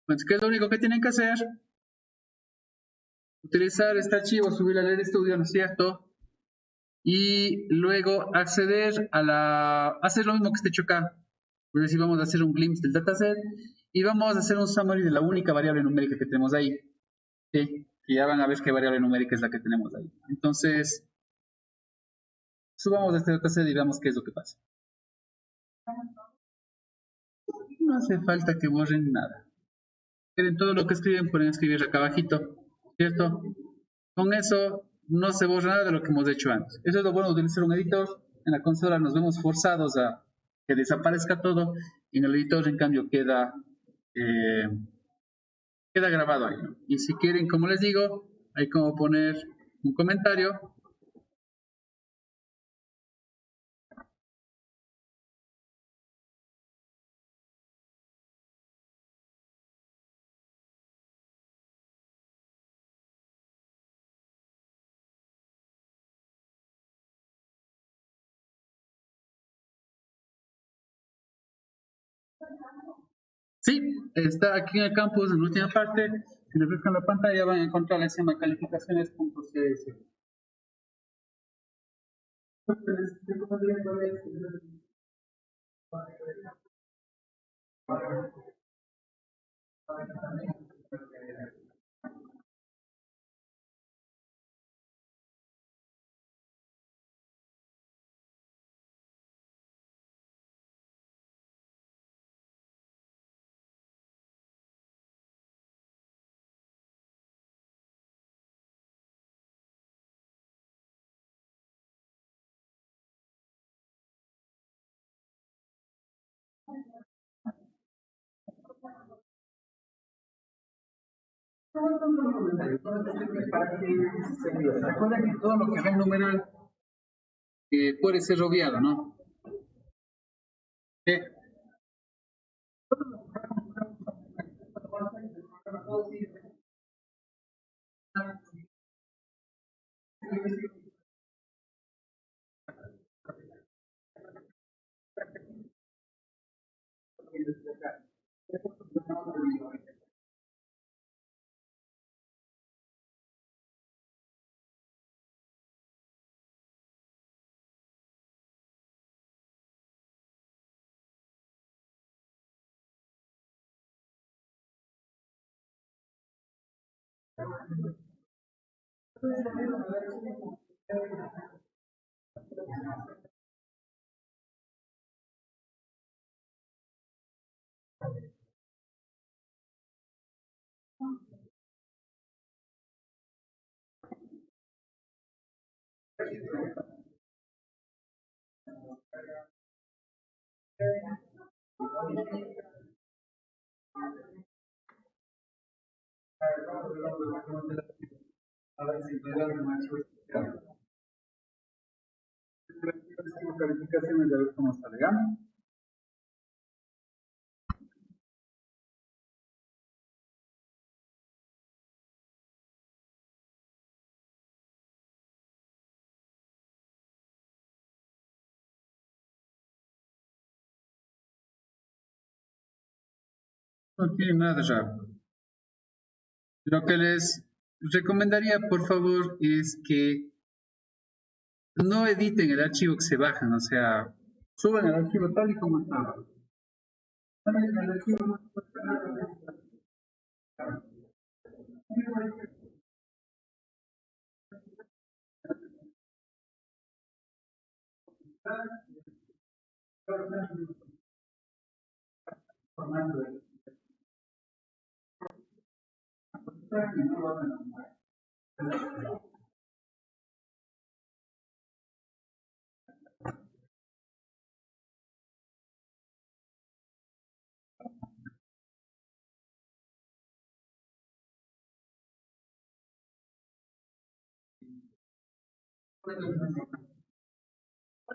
Entonces, ¿qué es lo único que tienen que hacer? Utilizar este archivo, subirlo al RStudio, ¿no es cierto? Y luego acceder hacer lo mismo que está hecho acá. Es decir, vamos a hacer un glimpse del dataset y vamos a hacer un summary de la única variable numérica que tenemos ahí. ¿Sí? Y ya van a ver qué variable numérica es la que tenemos ahí. Entonces, subamos este dataset y veamos qué es lo que pasa. No hace falta que borren nada. Quieren todo lo que escriben, pueden escribir acá abajito, ¿cierto? Con eso no se borra nada de lo que hemos hecho antes. Eso es lo bueno de utilizar un editor. En la consola nos vemos forzados a que desaparezca todo y en el editor, en cambio, eh, queda grabado ahí, ¿no? Y si quieren, como les digo, hay como poner un comentario. Sí, está aquí en el campus, en la última parte. Si refrescan la pantalla, van a encontrar la llama calificaciones.cs. Para que se recuerden que todo lo que ve en numeral puede ser obviado, ¿no? Calificaciones de ver cómo sale, ¿ya? No tiene nada de raro. Lo que les recomendaría, por favor, es que no editen el archivo que se bajan, o sea, suban el archivo tal y como está. ¿Para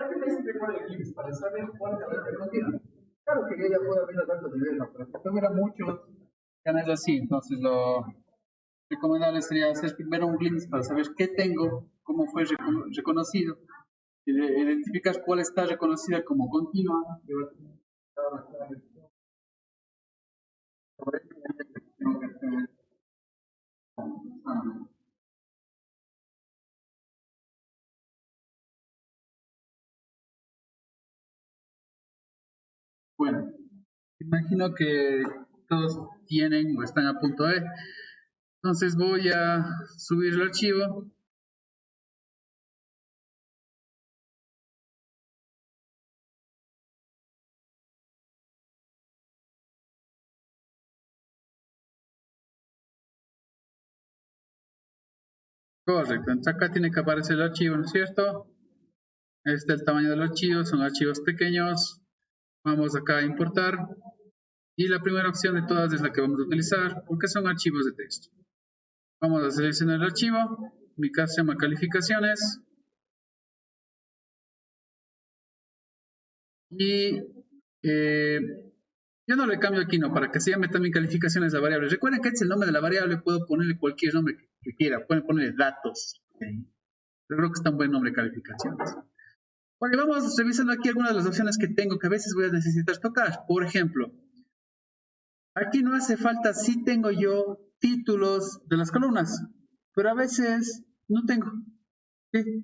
qué me sirve con el clips? Para saber cuánto de contenido. Claro que yo ya puedo abrir los datos de nivel, pero si tuviera muchos canales así, entonces lo recomendable sería hacer primero un glimpse para saber qué tengo, cómo fue reconocido, identificas cuál está reconocida como continua. Bueno, imagino que todos tienen o están a punto de. Entonces voy a subir el archivo. Correcto, entonces acá tiene que aparecer el archivo, ¿no es cierto? Este es el tamaño del archivo, son archivos pequeños. Vamos acá a importar. Y la primera opción de todas es la que vamos a utilizar porque son archivos de texto. Vamos a seleccionar el archivo. En mi caso se llama calificaciones. Y yo no le cambio aquí, no, para que se llame también calificaciones a variable. Recuerden que este es el nombre de la variable, puedo ponerle cualquier nombre que quiera. Pueden ponerle datos. ¿Okay? Yo creo que está un buen nombre, calificaciones. Bueno, vamos revisando aquí algunas de las opciones que tengo que a veces voy a necesitar tocar. Por ejemplo, aquí no hace falta, sí tengo yo títulos de las columnas, pero a veces no tengo. ¿Sí?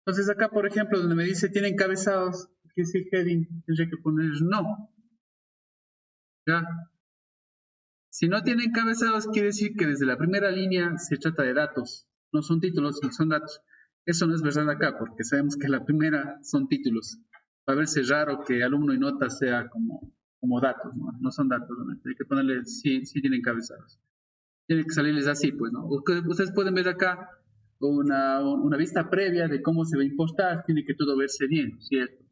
Entonces acá, por ejemplo, donde me dice tiene encabezados, que dice heading, tendría que poner no. ¿Ya? Si no tiene encabezados, quiere decir que desde la primera línea se trata de datos. No son títulos, son datos. Eso no es verdad acá, porque sabemos que la primera son títulos. Va a verse raro que alumno y nota sea como datos, ¿no? No son datos, ¿no? Hay que ponerle, sí tienen encabezados. Tiene que salirles así, pues, ¿no? Ustedes pueden ver acá una vista previa de cómo se va a impostar, tiene que todo verse bien, ¿cierto?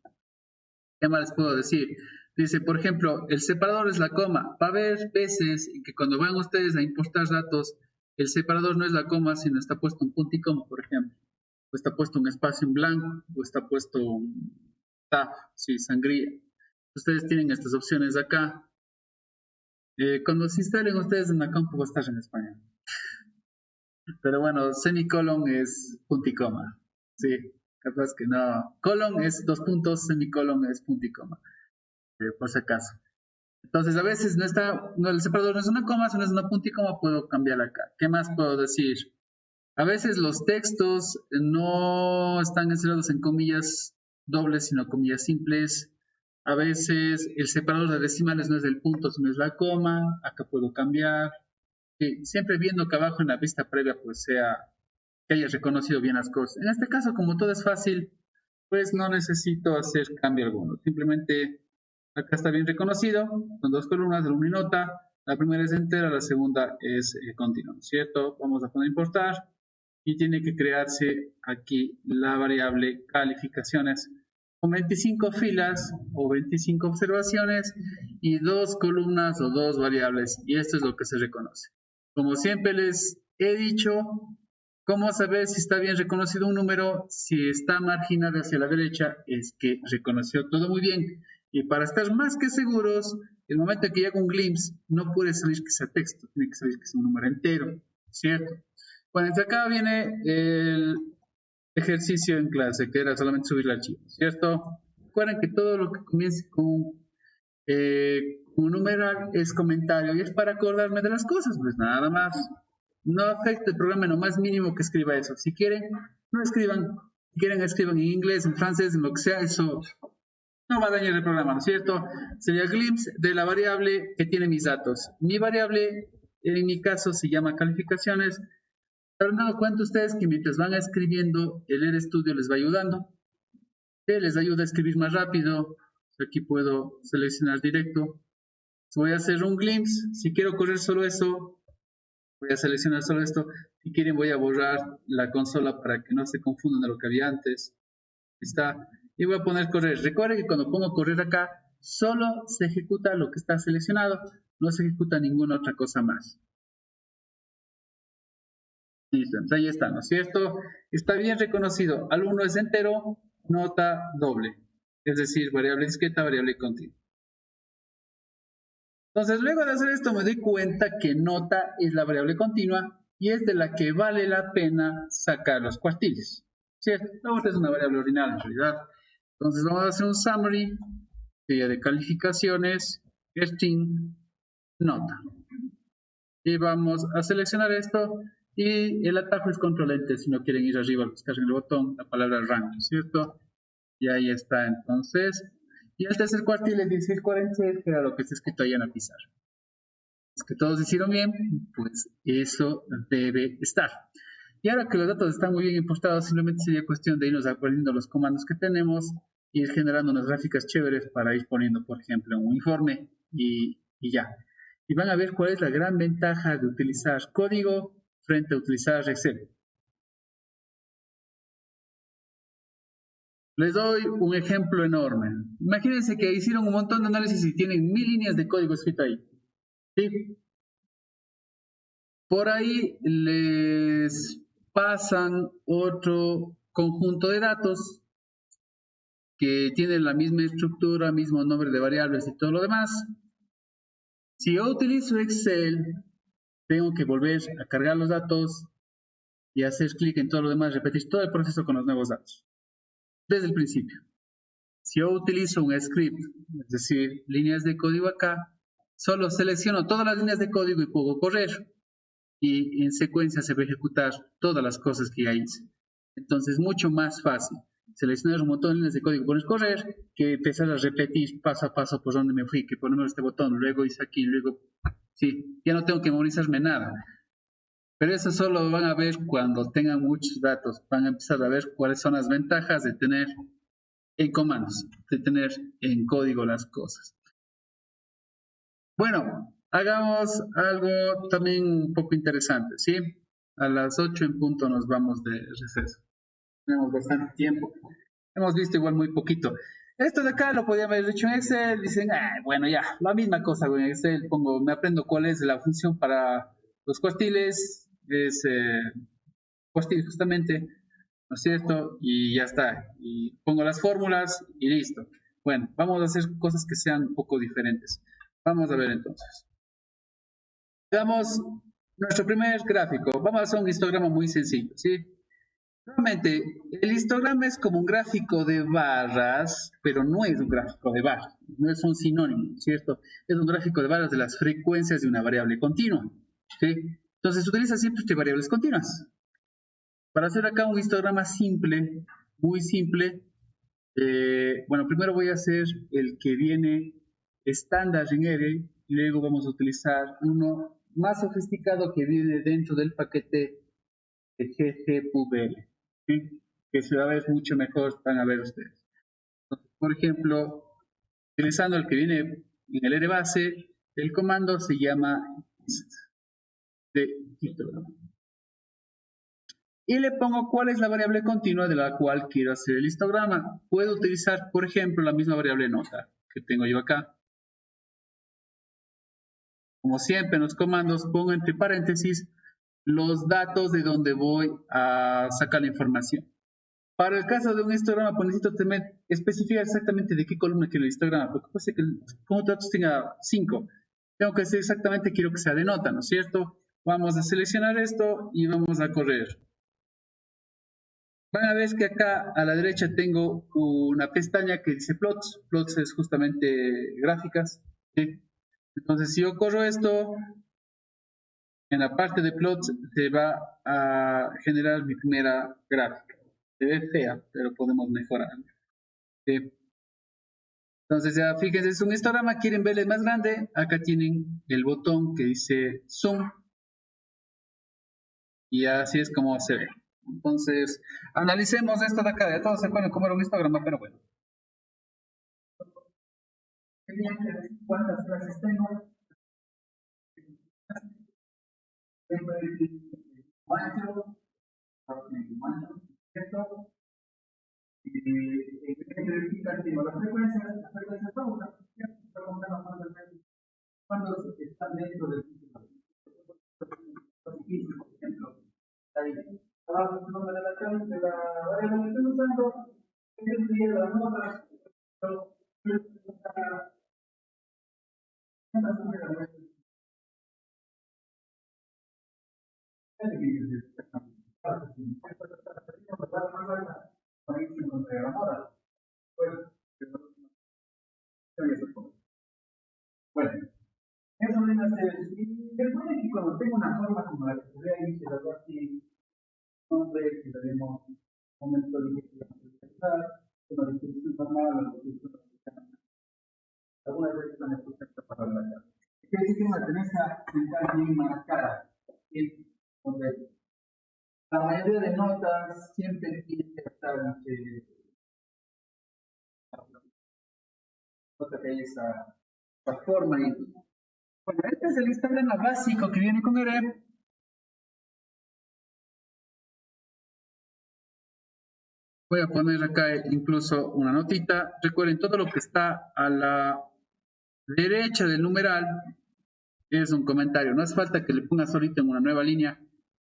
¿Qué más les puedo decir? Dice, por ejemplo, el separador es la coma. Va a haber veces en que cuando van ustedes a importar datos, el separador no es la coma, sino está puesto un punto y coma, por ejemplo. O está puesto un espacio en blanco, o está puesto un tab, sí, sangría. Ustedes tienen estas opciones acá. Cuando se instalen ustedes en la compu va a estar en español. Pero bueno, semicolon es punto y coma. Sí, capaz que no. Colon es dos puntos, semicolon es punto y coma. Por si acaso. Entonces, a veces no está, no, el separador no es una coma, sino es una punto y coma, puedo cambiar acá. ¿Qué más puedo decir? A veces los textos no están encerrados en comillas dobles, sino comillas simples. A veces el separador de decimales no es del punto, sino es la coma. Acá puedo cambiar. Siempre viendo que abajo en la vista previa, pues sea que hayas reconocido bien las cosas. En este caso, como todo es fácil, pues no necesito hacer cambio alguno. Simplemente acá está bien reconocido, con dos columnas de alumno y nota. La primera es entera, la segunda es continua, ¿cierto? Vamos a poner importar y tiene que crearse aquí la variable calificaciones con 25 filas o 25 observaciones y dos columnas o dos variables. Y esto es lo que se reconoce. Como siempre les he dicho, ¿cómo saber si está bien reconocido un número? Si está marginado hacia la derecha, es que reconoció todo muy bien. Y para estar más que seguros, el momento en que llega un glimpse, no puede salir que sea texto, tiene que salir que sea un número entero, ¿cierto? Bueno, desde acá viene el ejercicio en clase, que era solamente subir el archivo, ¿cierto? Recuerden que todo lo que comience con un numeral es comentario y es para acordarme de las cosas, pues nada más. No afecta el programa en lo más mínimo que escriba eso. Si quieren, no escriban. Si quieren, escriban en inglés, en francés, en lo que sea, eso no va a dañar el programa, ¿no es cierto? Sería glimpse de la variable que tiene mis datos. Mi variable, en mi caso, se llama calificaciones. ¿Se han dado cuenta ustedes que mientras van escribiendo, el RStudio les va ayudando? Les ayuda a escribir más rápido. Aquí puedo seleccionar directo. Voy a hacer un glimpse. Si quiero correr solo eso, voy a seleccionar solo esto. Si quieren, voy a borrar la consola para que no se confundan de lo que había antes. Está. Y voy a poner correr. Recuerden que cuando pongo correr acá, solo se ejecuta lo que está seleccionado. No se ejecuta ninguna otra cosa más. Listo, entonces ahí está, ¿no es cierto? Está bien reconocido. Alumno es entero, nota doble. Es decir, variable discreta, variable continua. Entonces, luego de hacer esto me doy cuenta que nota es la variable continua y es de la que vale la pena sacar los cuartiles. ¿Cierto? La otra es una variable ordinal en realidad. Entonces vamos a hacer un summary de calificaciones, string, nota. Y vamos a seleccionar esto y el atajo es control enter si no quieren ir arriba al buscar en el botón la palabra rank, ¿cierto? Y ahí está entonces. Y el tercer cuartil es 1646, que era lo que está escrito ahí en la pizarra. Es que todos hicieron bien, pues eso debe estar. Y ahora que los datos están muy bien importados, simplemente sería cuestión de irnos aprendiendo los comandos que tenemos, ir generando unas gráficas chéveres para ir poniendo, por ejemplo, un informe y ya. Y van a ver cuál es la gran ventaja de utilizar código frente a utilizar Excel. Les doy un ejemplo enorme. Imagínense que hicieron un montón de análisis y tienen 1000 líneas de código escrito ahí. ¿Sí? Por ahí les pasan otro conjunto de datos que tienen la misma estructura, mismo nombre de variables y todo lo demás. Si yo utilizo Excel, tengo que volver a cargar los datos y hacer clic en todo lo demás, repetir todo el proceso con los nuevos datos, desde el principio. Si yo utilizo un script, es decir, líneas de código acá, solo selecciono todas las líneas de código y puedo correr. Y en secuencia se va a ejecutar todas las cosas que ya hice. Entonces, mucho más fácil seleccionar un montón de líneas de código y poner correr que empezar a repetir paso a paso por donde me fui, que ponemos este botón, luego hice aquí, luego, sí, ya no tengo que memorizarme nada. Pero eso solo lo van a ver cuando tengan muchos datos, van a empezar a ver cuáles son las ventajas de tener en comandos, de tener en código las cosas. Bueno, hagamos algo también un poco interesante, ¿sí? A las 8 en punto nos vamos de receso. Tenemos bastante tiempo. Hemos visto igual muy poquito. Esto de acá lo podía haber hecho en Excel. Dicen, bueno, ya, la misma cosa en Excel. Me aprendo cuál es la función para los cuartiles. Es cuartil justamente, ¿no es cierto? Y ya está. Y pongo las fórmulas y listo. Bueno, vamos a hacer cosas que sean un poco diferentes. Vamos a ver entonces. Veamos nuestro primer gráfico. Vamos a hacer un histograma muy sencillo, ¿sí? Nuevamente, el histograma es como un gráfico de barras, pero no es un gráfico de barras, no es un sinónimo, ¿cierto? Es un gráfico de barras de las frecuencias de una variable continua, ¿sí? Entonces, utiliza siempre variables continuas. Para hacer acá un histograma simple, muy simple, bueno, primero voy a hacer el que viene estándar en R, y luego vamos a utilizar uno más sofisticado que viene dentro del paquete de GGPubl, ¿sí? Que se va a ver mucho mejor, van a ver ustedes. Entonces, por ejemplo, utilizando el que viene en el R base, el comando se llama de histograma. Y le pongo cuál es la variable continua de la cual quiero hacer el histograma. Puedo utilizar, por ejemplo, la misma variable nota que tengo yo acá. Como siempre en los comandos, pongo entre paréntesis los datos de donde voy a sacar la información. Para el caso de un histograma, pues necesito especificar exactamente de qué columna quiero el histograma, porque puede ser que como datos tenga 5. Tengo que decir exactamente, quiero que sea de nota, ¿no es cierto? Vamos a seleccionar esto y vamos a correr. Van a ver que acá a la derecha tengo una pestaña que dice plots. Plots es justamente gráficas, ¿sí? Entonces, si yo corro esto, en la parte de plots se va a generar mi primera gráfica. Se ve fea, pero podemos mejorar. ¿Sí? Entonces, ya fíjense, es un histograma. ¿Quieren verle más grande? Acá tienen el botón que dice Zoom. Y así es como se ve. Entonces, analicemos esto de acá. Ya todos se acuerdan cómo era un histograma, pero bueno. ¿Cuántas clases tengo? Tengo el macho, ¿cierto? Y verificar que las frecuencias son las cuando están dentro del por ejemplo. Ahí. Abajo el nombre de la variable que estoy usando, es las notas, bueno, eso viene a ser. Y recuerden que cuando tengo una forma como la que se ve ahí, se la doy aquí, nombre, que le demos momento de utilizar, una distribución normal, la distribución algunas veces la necesita para la quiere decir que una tendencia central bien marcada, donde la mayoría de notas siempre tienen que estar nota que hay esa forma. Y, bueno, este es el histograma básico que viene con R. Voy a poner acá incluso una notita. Recuerden, todo lo que está a la derecha del numeral es un comentario. No hace falta que le pongas ahorita en una nueva línea.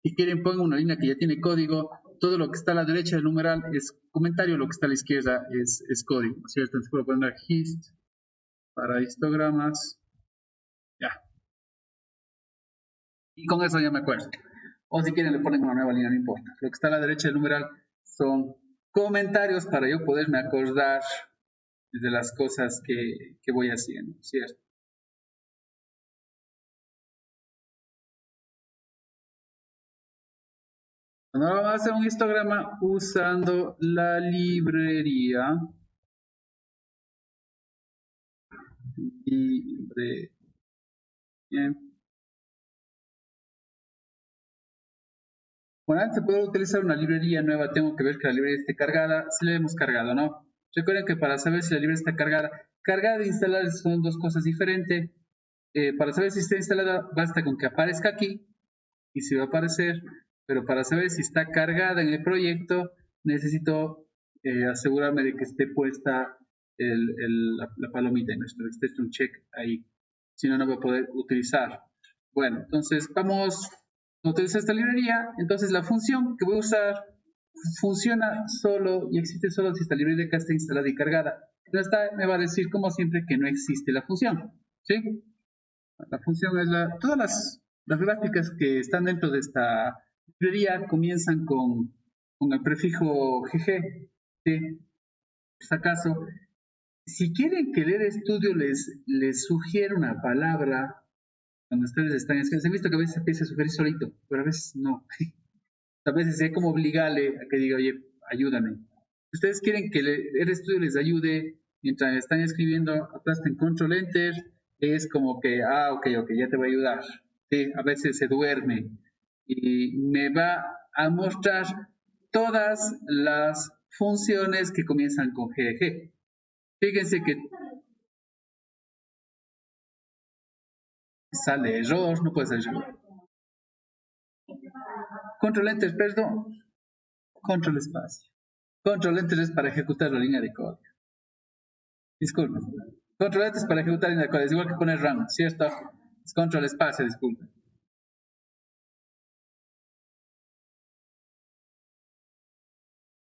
Si quieren, pongan una línea que ya tiene código. Todo lo que está a la derecha del numeral es comentario, lo que está a la izquierda es código, ¿cierto? Entonces puedo poner hist para histogramas. Ya. Y con eso ya me acuerdo. O si quieren, le ponen una nueva línea, no importa. Lo que está a la derecha del numeral son comentarios para yo poderme acordar de las cosas que voy haciendo, ¿cierto? Ahora vamos a hacer un histograma usando la librería. Bien. Bueno, antes de poder utilizar una librería nueva, tengo que ver que la librería esté cargada. Si la hemos cargado, ¿no? Recuerden que para saber si la librería está cargada, cargada e instalar son dos cosas diferentes. Para saber si está instalada, basta con que aparezca aquí y si va a aparecer. Pero para saber si está cargada en el proyecto, necesito asegurarme de que esté puesta la palomita en nuestro extension check ahí. Si no, no va a poder utilizar. Bueno, entonces vamos a utilizar esta librería. Entonces la función que voy a usar funciona solo y existe solo si esta librería acá está instalada y cargada. No está, me va a decir como siempre que no existe la función. ¿Sí? La función es todas las gráficas que están dentro de esta librería comienzan con el prefijo GG. ¿Sí? Por acaso, si quieren que Leer Studio les sugiere una palabra cuando ustedes están escribiendo, se ha visto que a veces empieza a sugerir solito, pero a veces no. A veces hay como obligarle a que diga, oye, ayúdame. Si ustedes quieren que Leer Studio les ayude mientras están escribiendo, aplasten Control Enter, es como que, ok, ya te voy a ayudar. Sí, a veces se duerme y me va a mostrar todas las funciones que comienzan con GG. Fíjense que sale error, no puede ser error. Control Enter, perdón. Control espacio. Control Enter es para ejecutar la línea de código. Disculpen. Control Enter es para ejecutar la línea de código. Es igual que poner run, ¿cierto? Es control espacio, disculpen.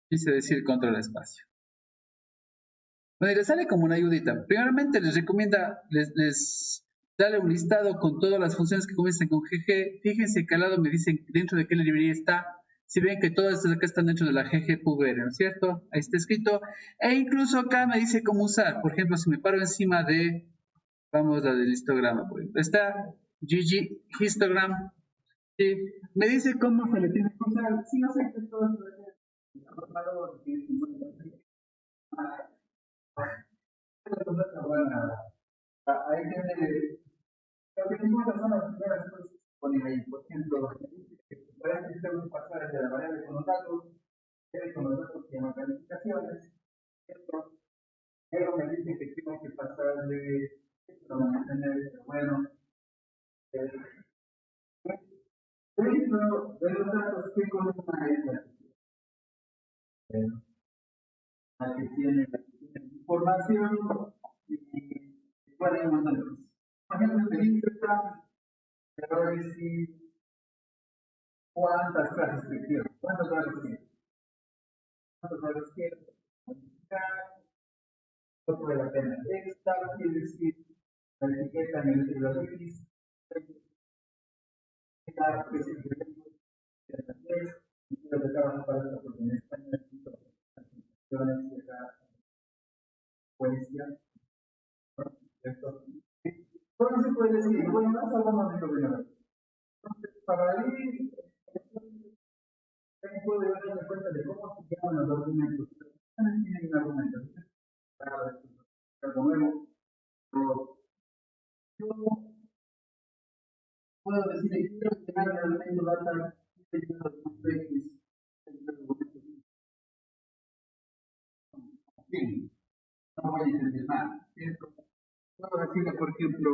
Quise decir control espacio. Bueno, y les sale como una ayudita. Primeramente les recomienda, les darle un listado con todas las funciones que comienzan con GG. Fíjense que al lado me dicen dentro de qué librería está. Si ven que todas estas acá están dentro de la GG.pubr, ¿no es cierto? Ahí está escrito. E incluso acá me dice cómo usar. Por ejemplo, si me paro encima de, vamos, la del histograma, por ejemplo. Está GG Histogram. ¿Sí? Me dice cómo se le tiene que usar. Si no sé qué todo esto. Ahí tiene, lo que importa son las primeras cosas que ponen ahí. Por ejemplo, para que usted un pasar de la variable con los datos que llaman calificaciones. Pero me dice que tengo que pasarle esto, vamos a tener, bueno, dentro de los datos que conectan esta, la que tiene información y pueden mandarlos. Por ejemplo, en Instagram, te va a decir cuántas clases te quiero, cuántos datos quiero. ¿Cuántos datos quiero? ¿Cuánto vale la pena? Esta quiere decir la etiqueta en el los X, la especificación de la 3, y lo que acabas de pasar porque en España de la secuencia. ¿Cómo se puede decir? Bueno, no hablamos de lo que no. Entonces, para ir, también puedo darme cuenta de cómo se llaman los argumentos. También tienen un argumento. Algo nuevo. Yo puedo decir que quiero crear el argumento data X. Bien, no voy a entender nada. Puedo decirle, por ejemplo,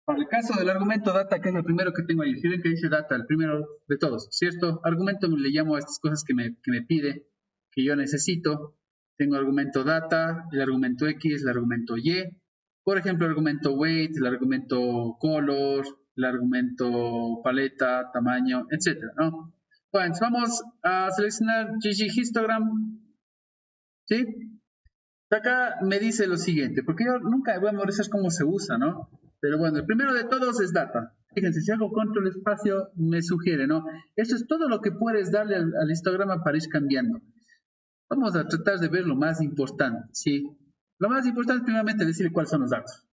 para el caso del argumento data, que es el primero que tengo ahí, si ven que dice data, el primero de todos, ¿cierto? Argumento le llamo a estas cosas que me pide, que yo necesito. Tengo argumento data, el argumento X, el argumento Y. Por ejemplo, el argumento weight, el argumento color, el argumento paleta, tamaño, etcétera, ¿no? Bueno, vamos a seleccionar GG Histogram, ¿sí? Acá me dice lo siguiente, porque yo nunca voy a memorizar cómo se usa, ¿no? Pero bueno, el primero de todos es data. Fíjense, si hago control espacio, me sugiere, ¿no? Esto es todo lo que puedes darle al histograma para ir cambiando. Vamos a tratar de ver lo más importante, ¿sí? Lo más importante es primeramente decirle cuáles son los datos.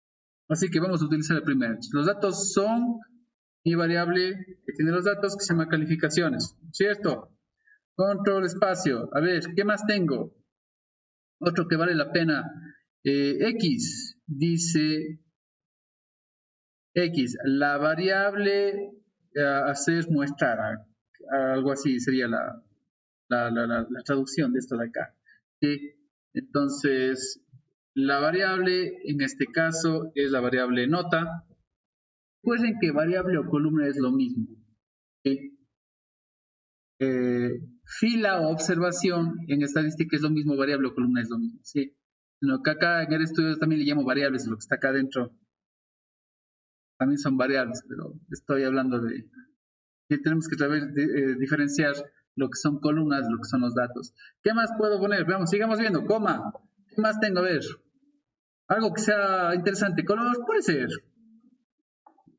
Así que vamos a utilizar el primero. Los datos son mi variable que tiene los datos que se llama calificaciones, ¿cierto? Control espacio. A ver, ¿qué más tengo? Otro que vale la pena. X, dice X, la variable hacer muestrar, algo así sería la traducción de esto de acá. ¿Sí? Entonces, la variable en este caso es la variable nota. Recuerden que variable o columna es lo mismo. ¿Sí? Fila o observación en estadística es lo mismo, variable o columna es lo mismo. ¿Sí? Lo que acá en el estudio también le llamo variables, lo que está acá adentro también son variables, pero estoy hablando de que tenemos que diferenciar lo que son columnas, lo que son los datos. ¿Qué más puedo poner? Veamos, sigamos viendo, coma. ¿Qué más tengo? A ver, algo que sea interesante. Color, puede ser.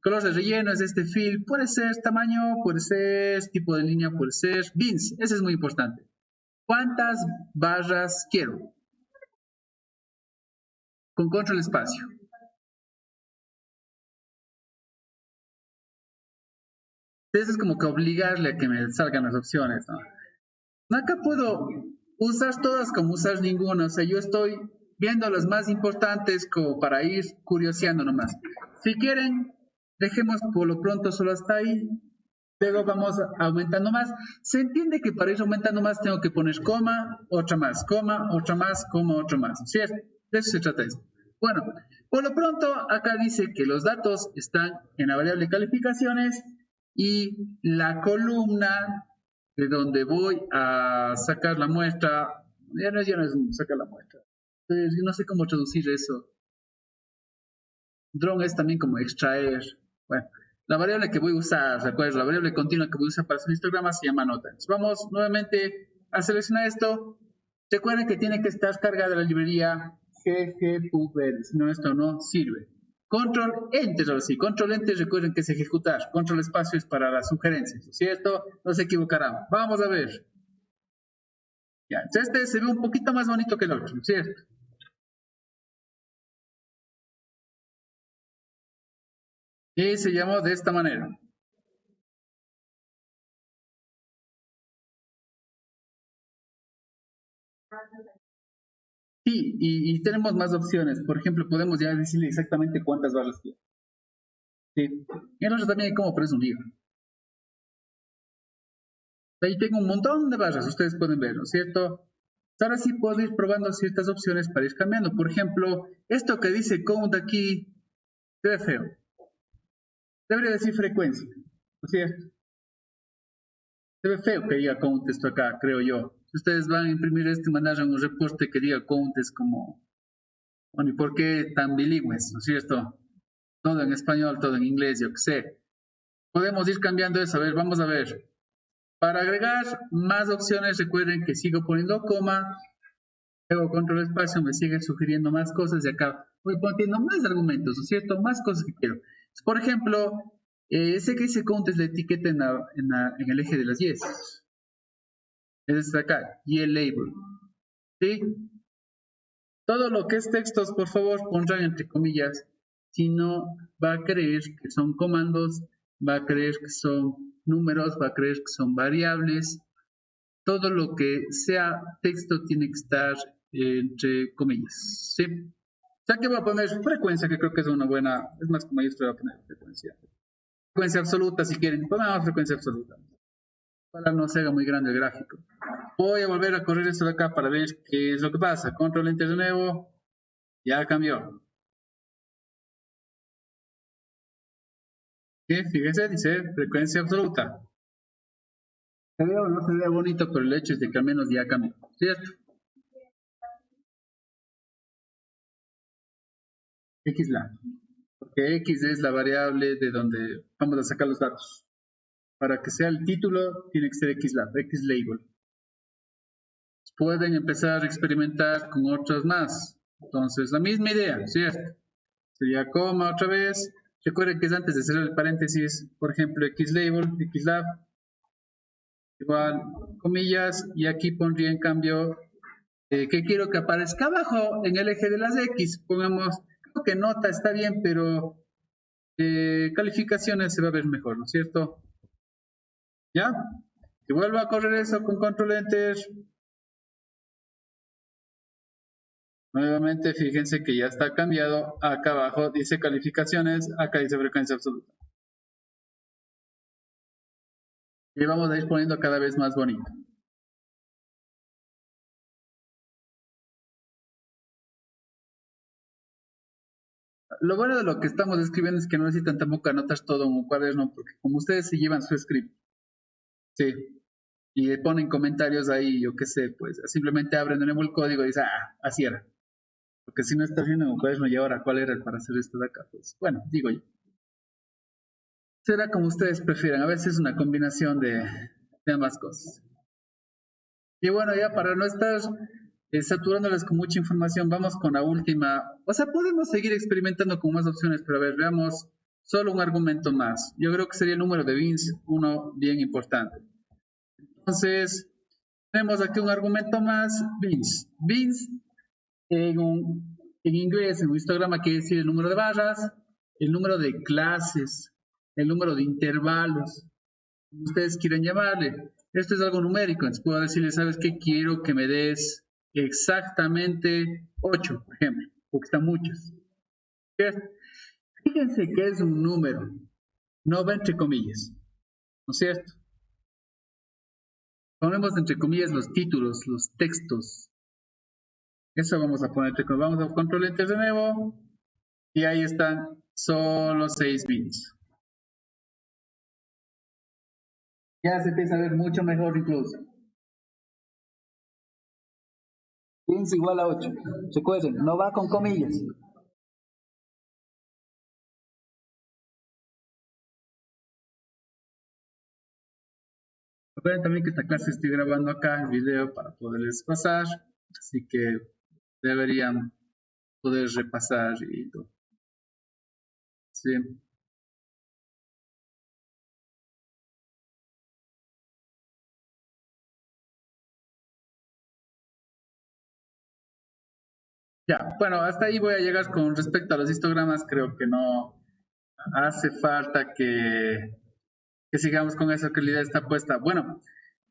Color de relleno es este fill, puede ser tamaño, puede ser tipo de línea, puede ser bins. Ese es muy importante. ¿Cuántas barras quiero? Con control espacio. Eso es como que obligarle a que me salgan las opciones, ¿no? Acá puedo usar todas como usar ninguna. O sea, yo estoy viendo las más importantes como para ir curioseando nomás. Si quieren, dejemos por lo pronto solo hasta ahí. Luego vamos aumentando más. Se entiende que para ir aumentando más tengo que poner coma, otra más, coma, otra más, coma, otra más. ¿Cierto? De eso se trata esto. Bueno, por lo pronto acá dice que los datos están en la variable calificaciones y la columna de donde voy a sacar la muestra, ya no es sacar la muestra. Yo no sé cómo traducir eso. Drone es también como extraer. Bueno, la variable que voy a usar, recuerda, la variable continua que voy a usar para hacer histograma se llama nota. Entonces, vamos nuevamente a seleccionar esto. Recuerden que tiene que estar cargada la librería ggpubed, si no, esto no sirve. Control Enter, ahora sí. Control Enter, recuerden que es ejecutar. Control espacio es para las sugerencias, ¿cierto? No se equivocarán. Vamos a ver. Ya, entonces este se ve un poquito más bonito que el otro, ¿cierto? Y se llamó de esta manera. Sí, y tenemos más opciones. Por ejemplo, podemos ya decirle exactamente cuántas barras quiere. Sí. Y nosotros también hay como presumir. Ahí tengo un montón de barras, ustedes pueden ver, ¿no es cierto? Ahora sí puedo ir probando ciertas opciones para ir cambiando. Por ejemplo, esto que dice count aquí, se ve feo. Debería decir frecuencia, ¿no es cierto? Se ve feo que diga count esto acá, creo yo. Si ustedes van a imprimir esto y mandar un reporte que diga count, es como, bueno, ¿y por qué tan bilingües, no es cierto? Todo en español, todo en inglés, yo qué sé. Podemos ir cambiando eso. A ver, vamos a ver. Para agregar más opciones, recuerden que sigo poniendo coma, luego control espacio, me sigue sugiriendo más cosas y acá voy poniendo más argumentos, ¿no es cierto? Más cosas que quiero. Por ejemplo, ese que dice count es la etiqueta en el eje de las yes. Es esta acá, y el label. ¿Sí? Todo lo que es textos, por favor, pondrán entre comillas. Si no, va a creer que son comandos, va a creer que son números, va a creer que son variables. Todo lo que sea texto tiene que estar entre comillas. ¿Sí? O sea que voy a poner frecuencia, que creo que es una buena, es más como yo estoy a poner frecuencia. Frecuencia absoluta, si quieren, pongamos frecuencia absoluta. Para no se haga muy grande el gráfico. Voy a volver a correr esto de acá para ver qué es lo que pasa. Control Enter de nuevo. Ya cambió. ¿Sí? Fíjense, dice frecuencia absoluta. Se ve o no se ve bonito, pero el hecho es de que al menos ya cambió. ¿Cierto? XLab. Porque X es la variable de donde vamos a sacar los datos. Para que sea el título, tiene que ser XLab, XLabel. Pueden empezar a experimentar con otros más. Entonces, la misma idea, ¿cierto? Sería coma otra vez. Recuerden que es antes de cerrar el paréntesis, por ejemplo, XLabel, XLab, igual, comillas, y aquí pondría en cambio que quiero que aparezca abajo en el eje de las X. Pongamos, creo que nota está bien, pero calificaciones se va a ver mejor, ¿no es cierto? ¿Ya? Si vuelvo a correr eso con control enter, nuevamente fíjense que ya está cambiado. Acá abajo dice calificaciones, acá dice frecuencia absoluta. Y vamos a ir poniendo cada vez más bonito. Lo bueno de lo que estamos escribiendo es que no necesitan tampoco anotar todo en un cuaderno, porque como ustedes se llevan su script, sí, y ponen comentarios ahí, yo qué sé, pues simplemente abren de nuevo el código y dicen, ah, así era. Porque si no estás viendo en un cuaderno y ahora cuál era el para hacer esto de acá, pues bueno, digo yo. Será como ustedes prefieran, a veces es una combinación de ambas cosas. Y bueno, ya para no estar saturándoles con mucha información, vamos con la última. O sea, podemos seguir experimentando con más opciones, pero a ver, veamos solo un argumento más. Yo creo que sería el número de bins, uno bien importante. Entonces, tenemos aquí un argumento más, bins. Bins en inglés, en un histograma quiere decir el número de barras, el número de clases, el número de intervalos, como ustedes quieren llamarle. Esto es algo numérico, entonces puedo decirle, ¿sabes qué? Quiero que me des exactamente 8, por ejemplo, porque están muchos. Fíjense que es un número, no va entre comillas, ¿no es cierto? Ponemos entre comillas los títulos, los textos. Eso vamos a poner entre comillas. Vamos a control enter de nuevo y ahí están solo 6 bits. Ya se empieza a ver mucho mejor incluso. Bins igual a 8. Recuerden, no va con comillas. Recuerden también que esta clase estoy grabando acá el video para poderles pasar, así que deberían poder repasar y todo. Sí. Ya, bueno, hasta ahí voy a llegar con respecto a los histogramas. Creo que no hace falta que sigamos con eso, que la idea está puesta. Bueno,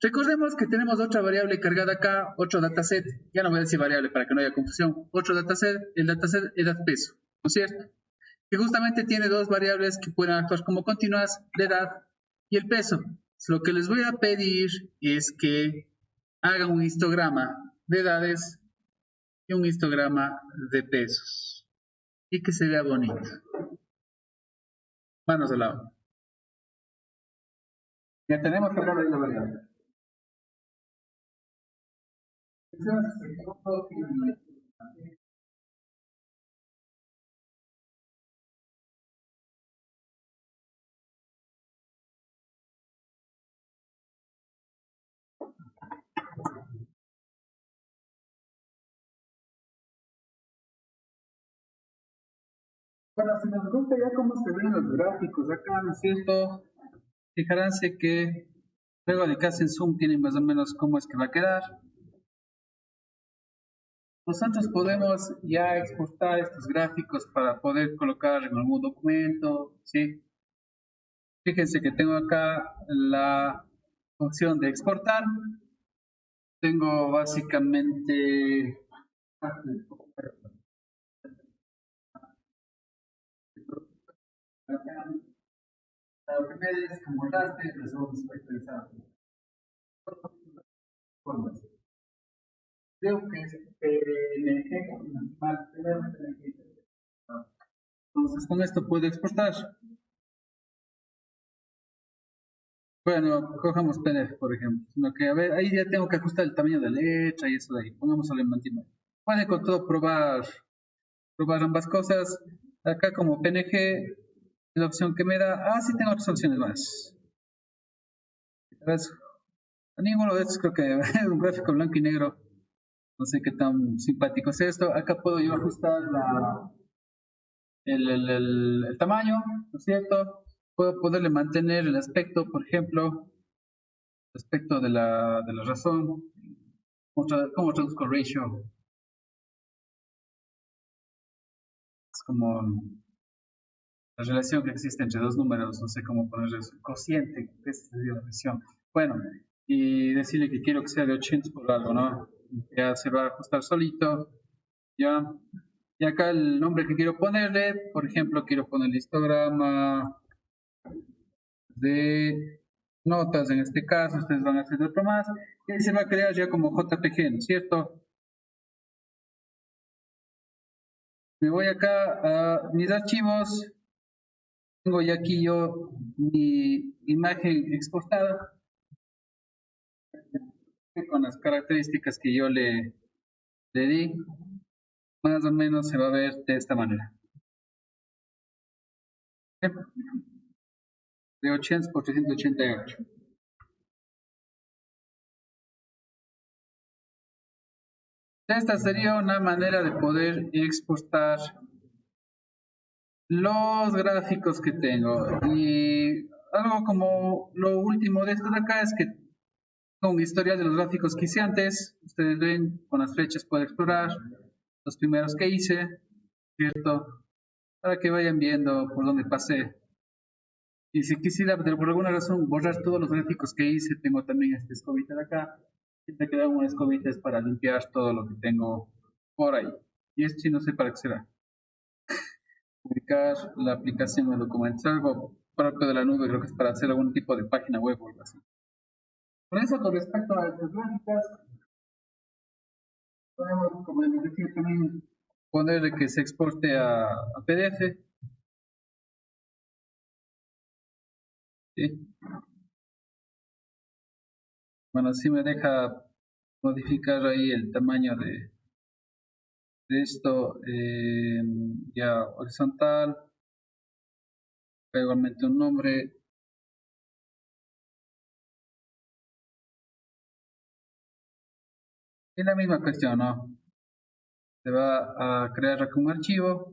recordemos que tenemos otra variable cargada acá, otro dataset. Ya no voy a decir variable para que no haya confusión. Otro dataset, el dataset edad-peso, ¿no es cierto? Que justamente tiene dos variables que pueden actuar como continuas, la edad y el peso. Lo que les voy a pedir es que hagan un histograma de edades y un histograma de pesos y que se vea bonito. Manos al lado. Ya tenemos que hablar de la variable. Bueno, si nos gusta ya cómo se ven los gráficos acá, ¿no es cierto? Fijaránse que luego de que hacen zoom tienen más o menos cómo es que va a quedar. Nosotros podemos ya exportar estos gráficos para poder colocar en algún documento, ¿sí? Fíjense que tengo acá la opción de exportar. Tengo básicamente la primera es como raster, la segunda es vectorizado. Creo que es PNG, entonces con esto puedo exportar. Bueno, cojamos PDF, por ejemplo. Sino que, a ver, ahí ya tengo que ajustar el tamaño de la letra y eso de ahí. Pongámoslo en multimedia. Puede con todo probar ambas cosas. Acá como PNG, la opción que me da. Ah, sí, tengo otras opciones más. A ninguno de estos creo que es un gráfico blanco y negro. No sé qué tan simpático es esto. Acá puedo yo ajustar el tamaño, ¿no es cierto? Puedo poderle mantener el aspecto, por ejemplo, el aspecto de la razón. ¿Cómo traduzco ratio? Es como la relación que existe entre dos números, no sé cómo ponerle eso, cociente, que es la relación. Bueno, y decirle que quiero que sea de 80 por algo, ¿no? Ya se va a ajustar solito, ya. Y acá el nombre que quiero ponerle, por ejemplo, quiero poner histograma de notas en este caso, ustedes van a hacer otro más, y se va a crear ya como JPG, ¿no es cierto? Me voy acá a mis archivos, tengo ya aquí yo mi imagen exportada con las características que yo le di. más o menos se va a ver de esta manera. De 80 por 388. Esta sería una manera de poder exportar los gráficos que tengo. Y algo como lo último de esto de acá es que con historial de los gráficos que hice antes, ustedes ven con las flechas puedo explorar los primeros que hice, ¿cierto? Para que vayan viendo por dónde pasé. Y si quisiera, por alguna razón, borrar todos los gráficos que hice, tengo también esta escobita de acá. Siempre queda una escobita es para limpiar todo lo que tengo por ahí. Y esto sí no sé para qué será. Publicar la aplicación de documentos, algo propio de la nube, creo que es para hacer algún tipo de página web o algo así. Por eso, con respecto a estas gráficas, podemos, como les decía, también poner que se exporte a PDF. ¿Sí? Bueno, sí me deja modificar ahí el tamaño de esto, ya horizontal, igualmente un nombre. Y la misma cuestión, ¿no? Se va a crear un archivo,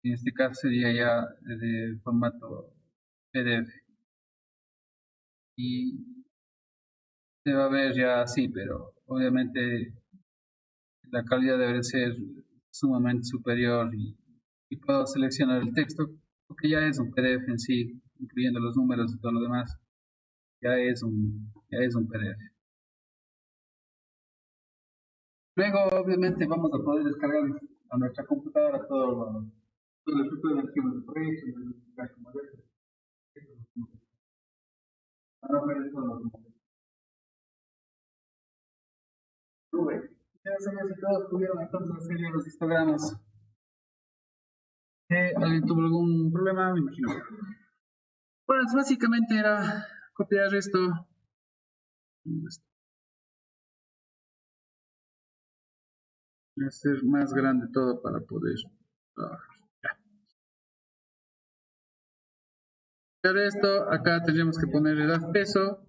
en este caso sería ya de formato PDF. Y se va a ver ya así, pero obviamente la calidad debe ser sumamente superior y puedo seleccionar el texto, porque ya es un PDF en sí, incluyendo los números y todo lo demás, ya es un PDF. Luego, obviamente, vamos a poder descargar a nuestra computadora todo el tipo de archivos de proyectos, como para no perder todos los números. Nube. Ya sabemos si todos pudieron entonces hacer los histogramas. ¿Alguien tuvo algún problema? Me imagino. Bueno, básicamente era copiar esto y hacer más grande todo para poder trabajar. Para esto, acá tendríamos que poner edad peso.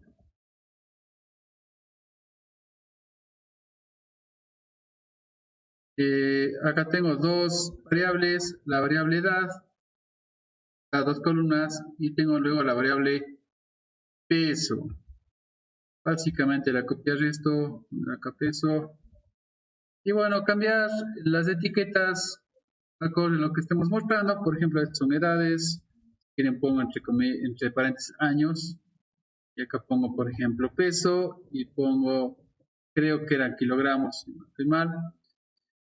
Acá tengo dos variables, la variable edad, las dos columnas, y tengo luego la variable peso. Básicamente la copiar esto, acá peso. Y bueno, cambiar las etiquetas acorde a lo que estemos mostrando. Por ejemplo, estas son edades. Si quieren pongo entre paréntesis años. Y acá pongo, por ejemplo, peso. Y pongo, creo que eran kilogramos, si no estoy mal.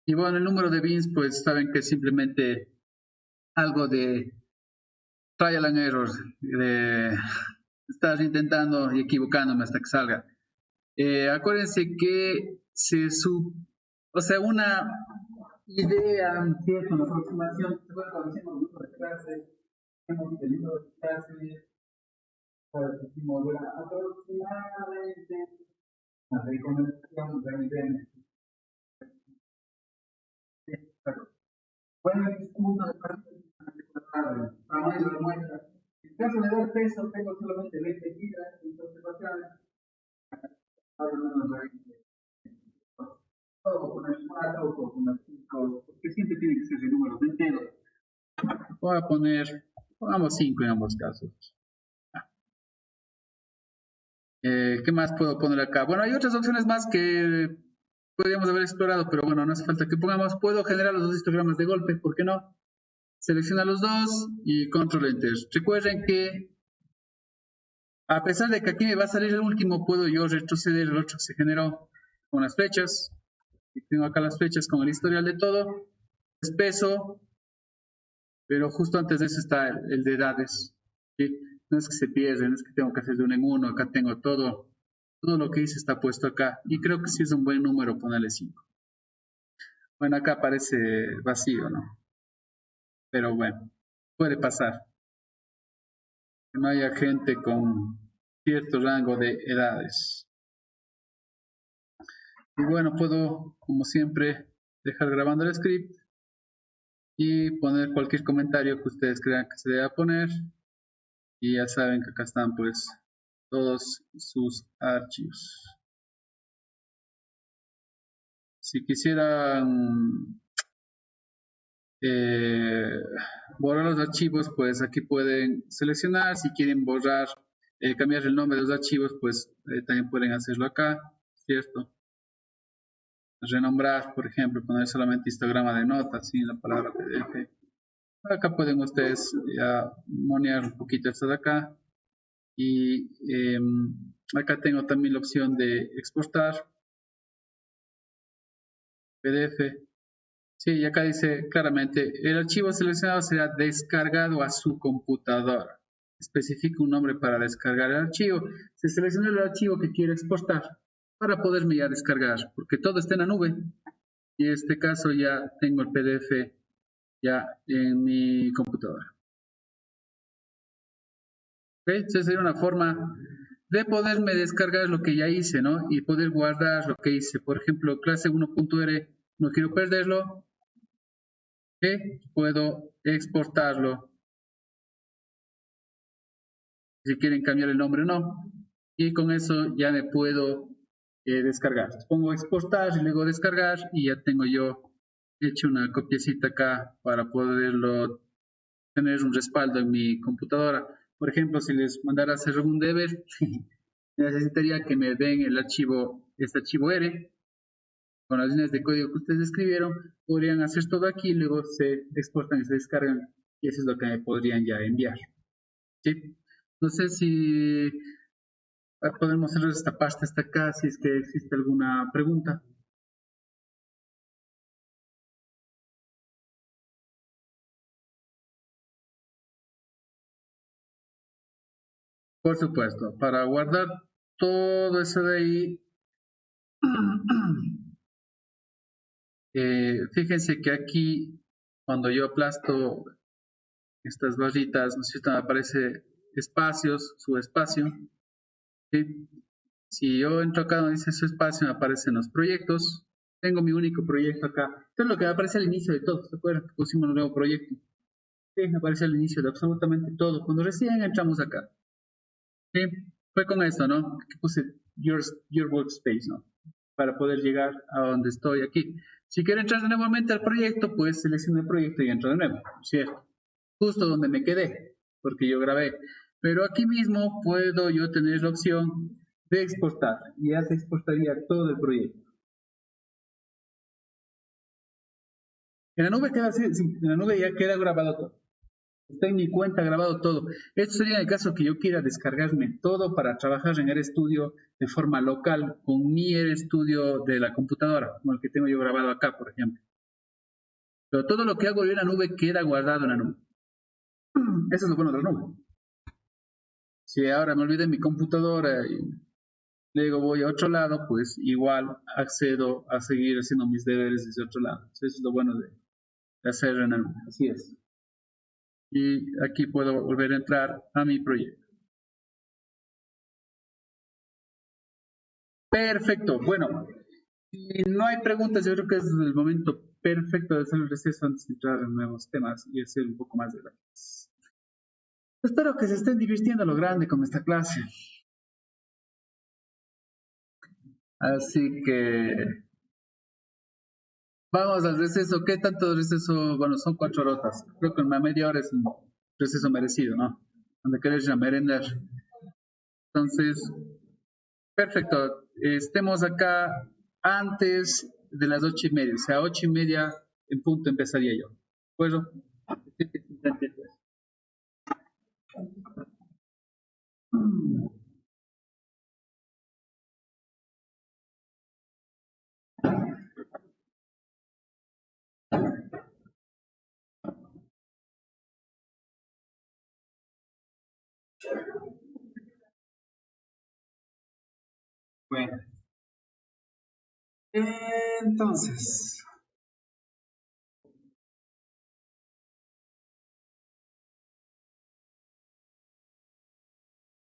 Y bueno, el número de bins, pues saben que es simplemente algo de trial and error. De estar intentando y equivocándome hasta que salga. Acuérdense que o sea, una idea, ¿cierto? Una aproximación, se puede cuando hicimos grupo de clase, hemos tenido clase, decimos, bueno, aproximadamente, la recomendación de nivel. Bueno, el punto de partida, tamaño de muestra. En caso de dar peso, tengo solamente 20 gigas, entonces va a ser más o menos 20. Todo con el 4 o con el 5, porque siempre tiene que ser de números enteros. Voy a poner, pongamos 5 en ambos casos. ¿Qué más puedo poner acá? Bueno, hay otras opciones más que podríamos haber explorado, pero bueno, no hace falta que pongamos. Puedo generar los dos histogramas de golpe, ¿por qué no? Selecciona los dos y control enter. Recuerden que a pesar de que aquí me va a salir el último, puedo yo retroceder el otro que se generó con las flechas. Y tengo acá las flechas con el historial de todo. Es peso, pero justo antes de eso está el de edades. ¿Sí? No es que se pierden, no es que tengo que hacer de uno en uno. Acá tengo todo lo que hice está puesto acá. Y creo que sí es un buen número ponerle 5. Bueno, acá aparece vacío, ¿no? Pero bueno, puede pasar. Que no haya gente con cierto rango de edades. Y bueno, puedo, como siempre, dejar grabando el script y poner cualquier comentario que ustedes crean que se deba poner. Y ya saben que acá están pues todos sus archivos. Si quisieran borrar los archivos, pues aquí pueden seleccionar. Si quieren borrar, cambiar el nombre de los archivos, pues también pueden hacerlo acá, ¿cierto? Renombrar, por ejemplo, poner solamente histograma de notas sin la palabra PDF. Acá pueden ustedes ya monear un poquito esto de acá. Y acá tengo también la opción de exportar PDF. Sí, y acá dice claramente, el archivo seleccionado será descargado a su computadora. Especifica un nombre para descargar el archivo. Se selecciona el archivo que quiere exportar para poderme ya descargar, porque todo está en la nube. Y en este caso ya tengo el PDF ya en mi computadora. ¿Okay? Esa sería una forma de poderme descargar lo que ya hice, ¿no? Y poder guardar lo que hice. Por ejemplo, clase 1.r, no quiero perderlo, que puedo exportarlo si quieren cambiar el nombre o no, y con eso ya me puedo descargar. Pongo exportar y luego descargar y ya tengo yo hecho una copiecita acá para poderlo tener un respaldo en mi computadora. Por ejemplo, si les mandara a hacer algún deber, necesitaría que me den el archivo, este archivo R, con las líneas de código que ustedes escribieron, podrían hacer todo aquí, luego se exportan y se descargan, y eso es lo que me podrían ya enviar. ¿Sí? No sé si podemos cerrar esta pasta hasta acá, si es que existe alguna pregunta. Por supuesto, para guardar todo eso de ahí, fíjense que aquí, cuando yo aplasto estas barritas, ¿no es cierto? Me aparece espacios, subespacio, ¿sí? Si yo entro acá donde dice subespacio, me aparecen los proyectos. Tengo mi único proyecto acá. Esto es lo que me aparece al inicio de todo. ¿Se acuerdan? Pusimos un nuevo proyecto. Sí, me aparece al inicio de absolutamente todo. Cuando recién entramos acá. Sí, fue con esto, ¿no? Que puse your workspace, ¿no? Para poder llegar a donde estoy aquí. Si quiero entrar nuevamente al proyecto, pues selecciono el proyecto y entro de nuevo, ¿cierto? Justo donde me quedé, porque yo grabé. Pero aquí mismo puedo yo tener la opción de exportar y ya se exportaría todo el proyecto. En la nube queda así, sí, en la nube ya queda grabado todo. Está en mi cuenta grabado todo. Esto sería en el caso que yo quiera descargarme todo para trabajar en RStudio de forma local con mi RStudio de la computadora, como el que tengo yo grabado acá, por ejemplo. Pero todo lo que hago yo en la nube queda guardado en la nube. Eso es lo bueno de la nube. Si ahora me olvidé mi computadora y luego voy a otro lado, pues igual accedo a seguir haciendo mis deberes desde otro lado. Eso es lo bueno de hacer en la nube. Así es. Y aquí puedo volver a entrar a mi proyecto. Perfecto. Bueno, si no hay preguntas, yo creo que es el momento perfecto de hacer el receso antes de entrar en nuevos temas y hacer un poco más de gracias. Espero que se estén divirtiendo a lo grande con esta clase. Así que vamos al receso. ¿Qué tanto receso? Bueno, son 4 horas. Creo que una media hora es un receso merecido, ¿no? Donde querés ir a merendar. Entonces, perfecto. Estemos acá antes de las 8:30. O sea, 8:30 en punto empezaría yo. ¿Puedo? Bueno, entonces,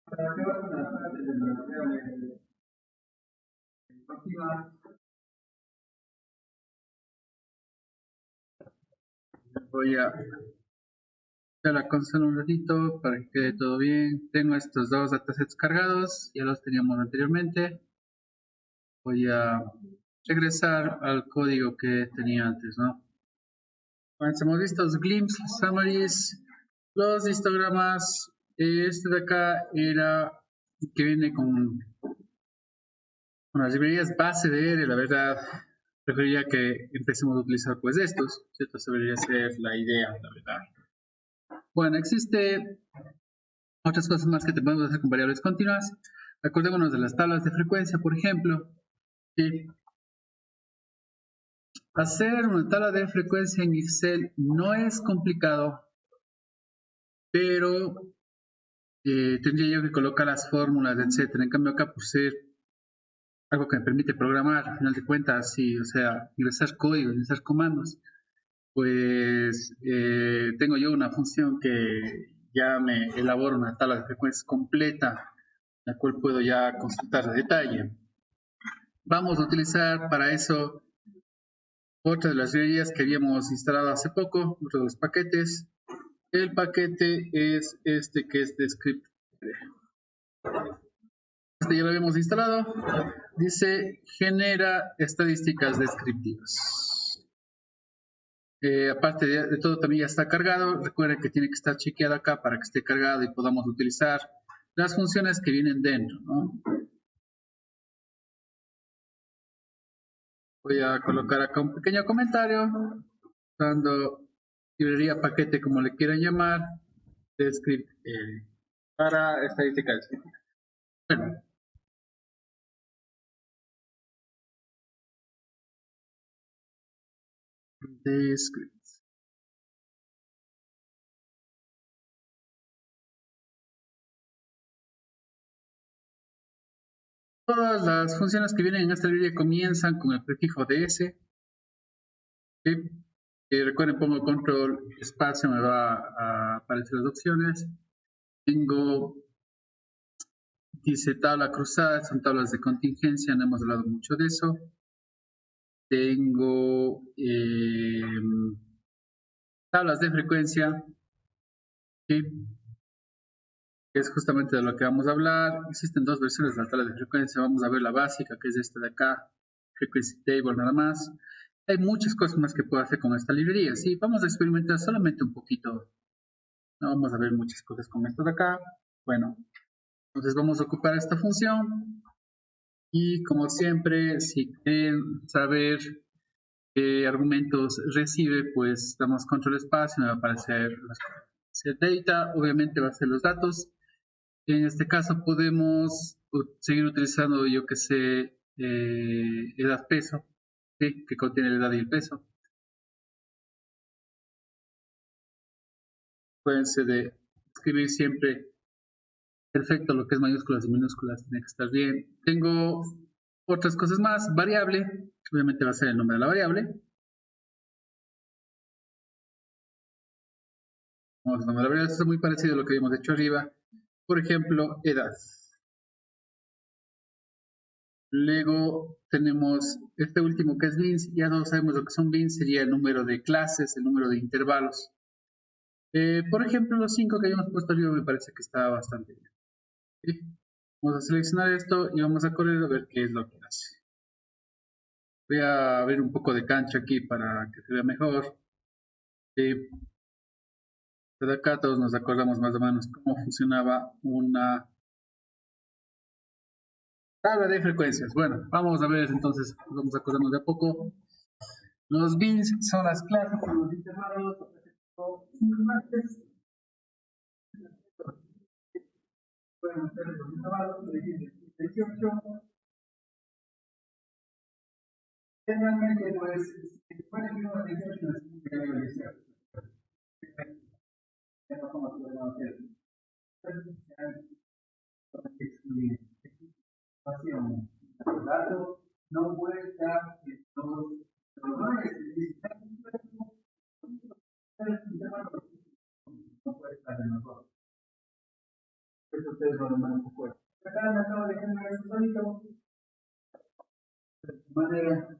para acabar con la parte de la prueba deportiva, Voy a la consola un ratito para que quede todo bien. Tengo estos dos datasets cargados, ya los teníamos anteriormente. Voy a regresar al código que tenía antes, ¿no? Bueno, hemos visto los glimpse, summaries, los histogramas. Este de acá era que viene con las librerías base de R, la verdad. Preferiría que empecemos a utilizar pues estos, ¿cierto? Esa debería ser la idea, la verdad. Bueno, existe otras cosas más que te podemos hacer con variables continuas. Acordémonos de las tablas de frecuencia, por ejemplo. ¿Sí? Hacer una tabla de frecuencia en Excel no es complicado, pero tendría yo que colocar las fórmulas, etcétera. En cambio, acá por ser algo que me permite programar, al final de cuentas, sí, o sea, ingresar código, ingresar comandos, pues tengo yo una función que ya me elabora una tabla de frecuencias completa, la cual puedo ya consultar a detalle. Vamos a utilizar para eso otra de las librerías que habíamos instalado hace poco, otro de los paquetes. El paquete es este que es de script. Este ya lo habíamos instalado. Dice genera estadísticas descriptivas. Aparte de todo, también ya está cargado. Recuerden que tiene que estar chequeado acá para que esté cargado y podamos utilizar las funciones que vienen dentro, ¿no? Voy a colocar acá un pequeño comentario usando librería paquete, como le quieran llamar, de script para estadísticas. Bueno, de script. Todas las funciones que vienen en esta librería comienzan con el prefijo ds. ¿Sí? Recuerden, pongo control espacio, me va a aparecer las opciones. Tengo, dice tabla cruzada, son tablas de contingencia, no hemos hablado mucho de eso. Tengo tablas de frecuencia, ¿sí? Que es justamente de lo que vamos a hablar. Existen dos versiones de la tabla de frecuencia. Vamos a ver la básica, que es esta de acá, frequency table nada más. Hay muchas cosas más que puedo hacer con esta librería. Sí, vamos a experimentar solamente un poquito. No vamos a ver muchas cosas con esto de acá. Bueno, entonces vamos a ocupar esta función. Y como siempre, si quieren saber qué argumentos recibe, pues damos control espacio, me va a aparecer las set data, obviamente va a ser los datos. En este caso podemos seguir utilizando, yo que sé, edad peso, ¿sí? Que contiene la edad y el peso. Acuérdense de escribir siempre perfecto lo que es mayúsculas y minúsculas, tiene que estar bien. Tengo otras cosas más, variable, obviamente va a ser el nombre de la variable. Vamos a tomar la variable, esto es muy parecido a lo que habíamos hecho arriba. Por ejemplo, edad. Luego tenemos este último que es bins, ya no sabemos lo que son bins, sería el número de clases, el número de intervalos. Por ejemplo, los 5 que habíamos puesto arriba me parece que está bastante bien. ¿Sí? Vamos a seleccionar esto y vamos a correr a ver qué es lo que hace. Voy a abrir un poco de cancha aquí para que se vea mejor. De acá todos nos acordamos más o menos cómo funcionaba una tabla de frecuencias. Bueno, vamos a ver entonces, vamos a acordarnos de a poco. Los bins son las clases, son los intervalos, pueden ser los intervalos, 18. Generalmente, pues, si pueden ir a 18, no es 18. Ya no como podemos hacer. Exclusión. Dato no puede estar en todos los valores. No puede estar en los dos. Eso ustedes lo deman un poco. Acá me acabo de generar un solito. De manera,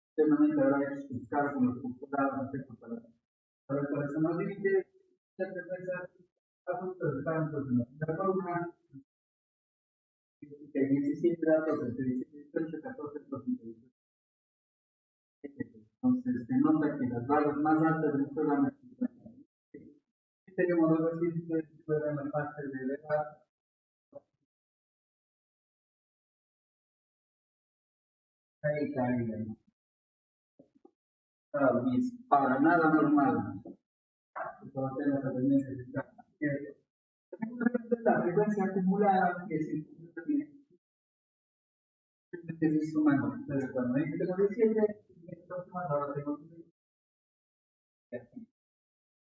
extremadamente habrá que explicar con los postulados, ¿no? Para Por eso nos divide la frecuencia a puntos de tantos en la columna, que hay 17 datos entre 18 y 14 porcentajes. Entonces, se nota que las barras más altas del programa tenemos los registros que fueron la parte de la edad. Ahí caída. Para nada normal. Todo tenemos la tendencia de estar cierto. La frecuencia acumulada que se es humano. Entonces, cuando dice que no se siente, ahora tengo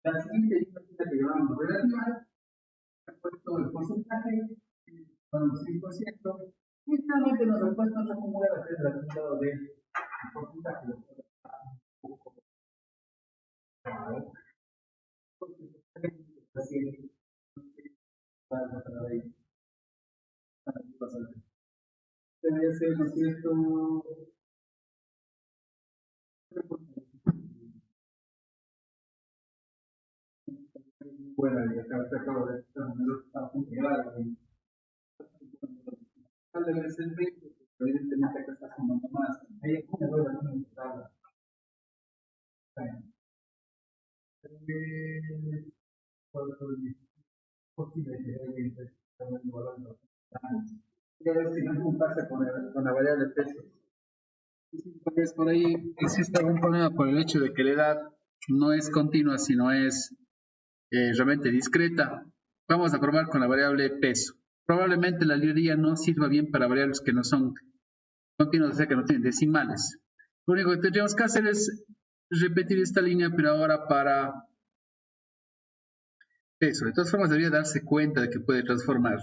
la siguiente lista que llamamos relativa, ha puesto el porcentaje con un 6%, y finalmente nos ha puesto la acumulada que es el acumulado del porcentaje. Debería ser, ¿no es cierto? Bueno, y acá se acaba de estar a punto de llegar. Debe ser 20, pero evidentemente acá está sumando más. Ahí es un error administrado. Posible que alguien esté valorando. Y a ver si no pasa con la variable de peso. Pues por ahí existe algún problema por el hecho de que la edad no es continua, sino es realmente discreta. Vamos a probar con la variable peso. Probablemente la librería no sirva bien para variables que no son continuas, o sea que no tienen decimales. Lo único que tendríamos que hacer es repetir esta línea, pero ahora para peso. De todas formas, debería darse cuenta de que puede transformar.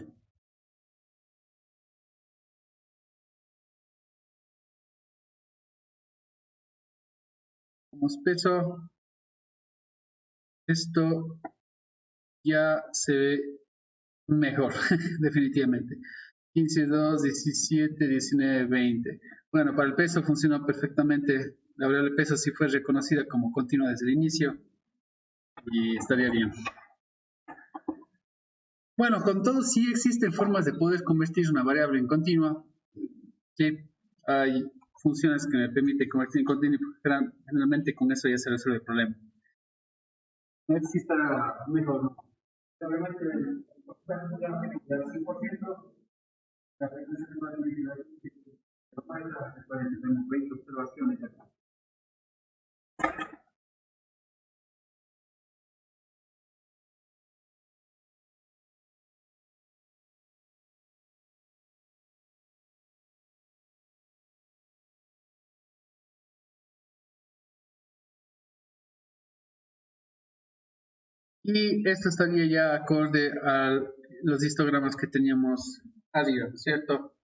Como peso, esto ya se ve mejor, definitivamente. 15, 2, 17, 19, 20. Bueno, para el peso funcionó perfectamente. La variable peso sí fue reconocida como continua desde el inicio y estaría bien. Bueno, con todo sí existen formas de poder convertir una variable en continua. Sí, hay funciones que me permiten convertir en continua y generalmente con eso ya se resuelve el problema. No existe mejor, ¿no? Realmente el 100%, la frecuencia de variabilidad tenemos 20 observaciones acá. Y esto estaría ya acorde a los histogramas que teníamos arriba, ¿cierto?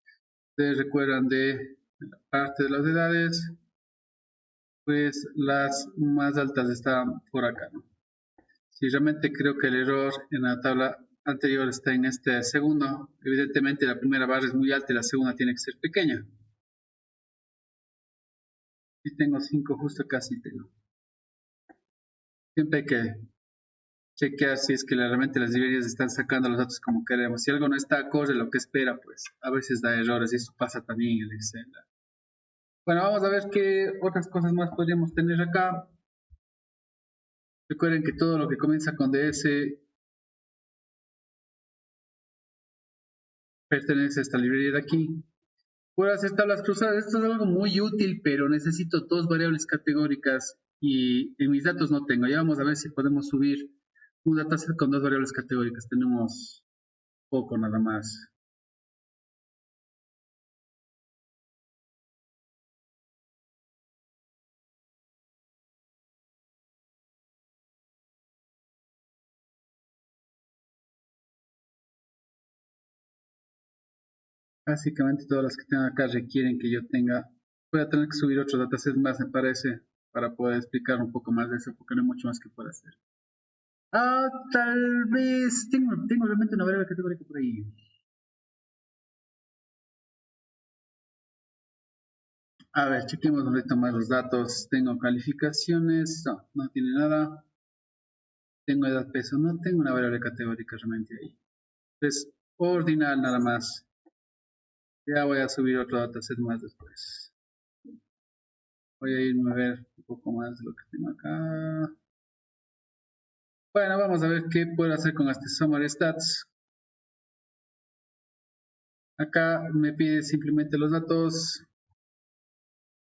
Ustedes recuerdan de la parte de las edades, pues las más altas estaban por acá, ¿no? Si realmente creo que el error en la tabla anterior está en este segundo, evidentemente la primera barra es muy alta y la segunda tiene que ser pequeña. Si tengo 5, justo casi tengo. Siempre hay que chequear si es que realmente las librerías están sacando los datos como queremos. Si algo no está acorde a lo que espera, pues a veces da errores y eso pasa también en el Excel. Bueno, vamos a ver qué otras cosas más podríamos tener acá. Recuerden que todo lo que comienza con DS pertenece a esta librería de aquí. Puedo hacer tablas cruzadas. Esto es algo muy útil, pero necesito dos variables categóricas y en mis datos no tengo. Ya vamos a ver si podemos subir un dataset con dos variables categóricas. Tenemos poco nada más. Básicamente todas las que tengo acá requieren que yo tenga, voy a tener que subir otros datasets más, me parece, para poder explicar un poco más de eso, porque no hay mucho más que pueda hacer. Tal vez tengo realmente una variable categórica por ahí. A ver, chequemos un poquito más los datos. Tengo calificaciones, no tiene nada. Tengo edad peso, no tengo una variable categórica realmente ahí. Entonces, ordinal nada más. Ya voy a subir otro dataset más después. Voy a irme a ver un poco más de lo que tengo acá. Bueno, vamos a ver qué puedo hacer con este summary stats. Acá me pide simplemente los datos.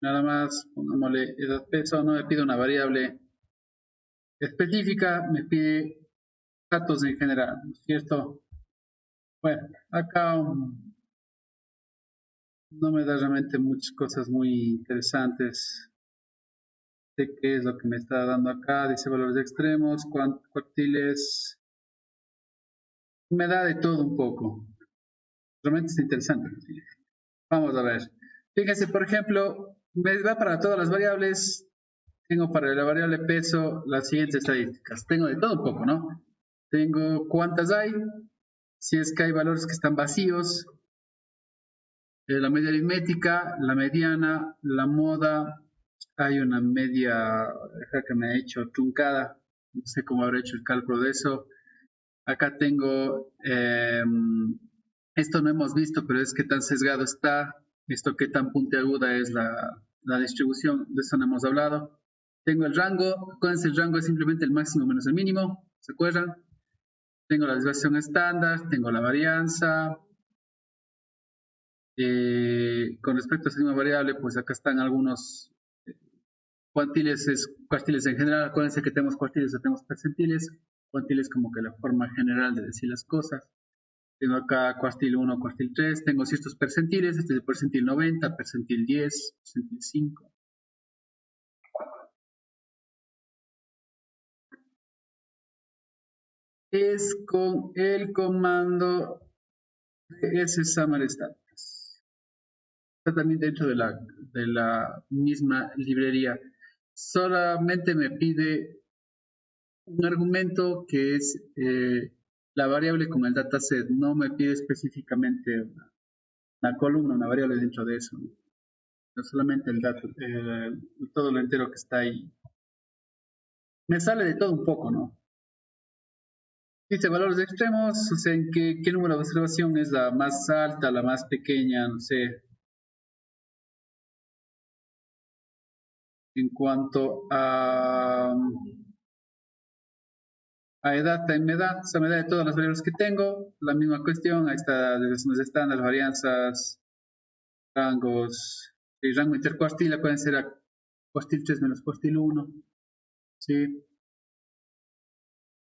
Nada más, pongámosle edad peso, no me pide una variable específica, me pide datos en general, ¿no es cierto? Bueno, acá no me da realmente muchas cosas muy interesantes de qué es lo que me está dando acá. Dice valores extremos, cuartiles. Me da de todo un poco. Realmente es interesante. Vamos a ver. Fíjense, por ejemplo, me da para todas las variables. Tengo para la variable peso las siguientes estadísticas. Tengo de todo un poco, ¿no? Tengo cuántas hay, si es que hay valores que están vacíos, la media aritmética, la mediana, la moda, hay una media que me ha hecho truncada, no sé cómo habré hecho el cálculo de eso. Acá tengo, esto no hemos visto, pero es qué tan sesgado está, esto qué tan puntiaguda es la distribución, de eso no hemos hablado. Tengo el rango, acuérdense, el rango es simplemente el máximo menos el mínimo, ¿se acuerdan? Tengo la desviación estándar, tengo la varianza. Con respecto a esa misma variable, pues acá están algunos cuartiles en general. Acuérdense que tenemos cuartiles y tenemos percentiles. Cuartiles como que la forma general de decir las cosas. Tengo acá cuartil 1, cuartil 3. Tengo ciertos percentiles. Este es el percentil 90, percentil 10, percentil 5. Es con el comando summary stats. Está también dentro de la misma librería. Solamente me pide un argumento que es la variable con el dataset. No me pide específicamente una columna, una variable dentro de eso. No solamente el dato, todo lo entero que está ahí. Me sale de todo un poco, ¿no? Dice valores extremos, o sea, en qué número de observación es la más alta, la más pequeña, no sé. En cuanto a edad, me da, o sea, me da de todas las variables que tengo, la misma cuestión, ahí está desviaciones estándar, varianzas, rangos, el rango intercuartil, acuérdense, era cuartil 3 menos cuartil 1, ¿sí?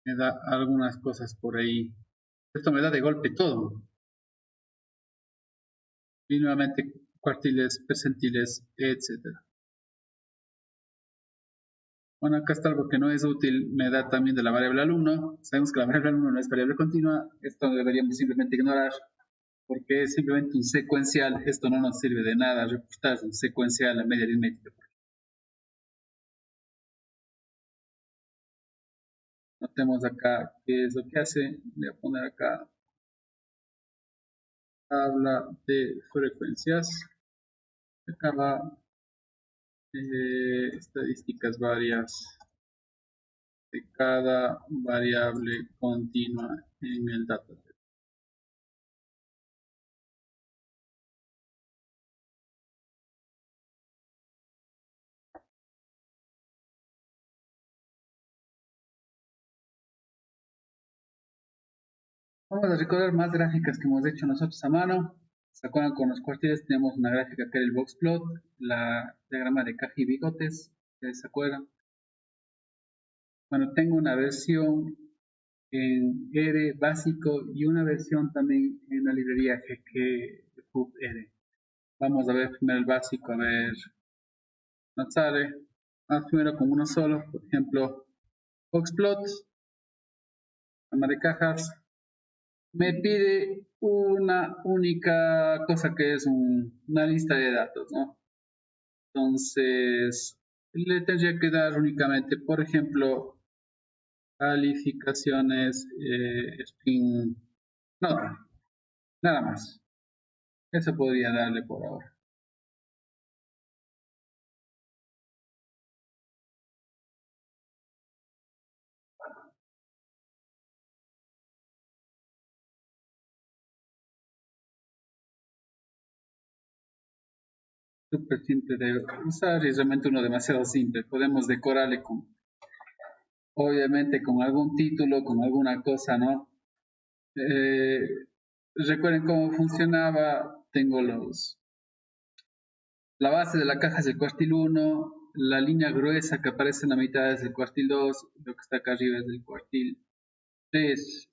Me da algunas cosas por ahí. Esto me da de golpe todo. Y nuevamente cuartiles, percentiles, etcétera. Bueno, acá está algo que no es útil, me da también de la variable alumno. Sabemos que la variable alumno no es variable continua, esto deberíamos simplemente ignorar porque es simplemente un secuencial, esto no nos sirve de nada, reportar un secuencial a media aritmética. Notemos acá qué es lo que hace, voy a poner acá tabla de frecuencias, acá va estadísticas varias de cada variable continua en el dataset. Vamos a recordar más gráficas que hemos hecho nosotros a mano. ¿Se acuerdan? Con los cuartiles tenemos una gráfica que era el box plot, la diagrama de caja y bigotes, ¿se acuerdan? Bueno, tengo una versión en R básico y una versión también en la librería GQ R. Vamos a ver primero el básico, a ver, nos sale. Vamos primero con uno solo, por ejemplo, boxplot, ama de cajas. Me pide una única cosa que es una lista de datos, ¿no? Entonces, le tendría que dar únicamente, por ejemplo, calificaciones, string, nota, nada más. Eso podría darle por ahora. súper simple de usar y es realmente uno demasiado simple. Podemos decorarle con, obviamente, con algún título, con alguna cosa, ¿no? Recuerden cómo funcionaba. Tengo la base de la caja es el cuartil 1, la línea gruesa que aparece en la mitad es el cuartil 2, lo que está acá arriba es el cuartil 3.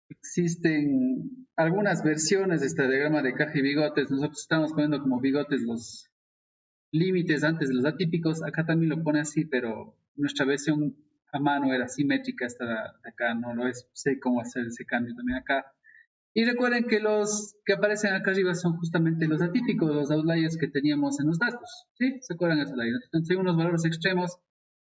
Existen algunas versiones de este diagrama de caja y bigotes. Nosotros estamos poniendo como bigotes los límites antes de los atípicos. Acá también lo pone así, pero nuestra versión a mano era simétrica, esta de acá no lo es. Sé cómo hacer ese cambio también acá. Y recuerden que los que aparecen acá arriba son justamente los atípicos, los outliers que teníamos en los datos. ¿Sí? ¿Se acuerdan de esos outliers? Entonces, hay unos valores extremos.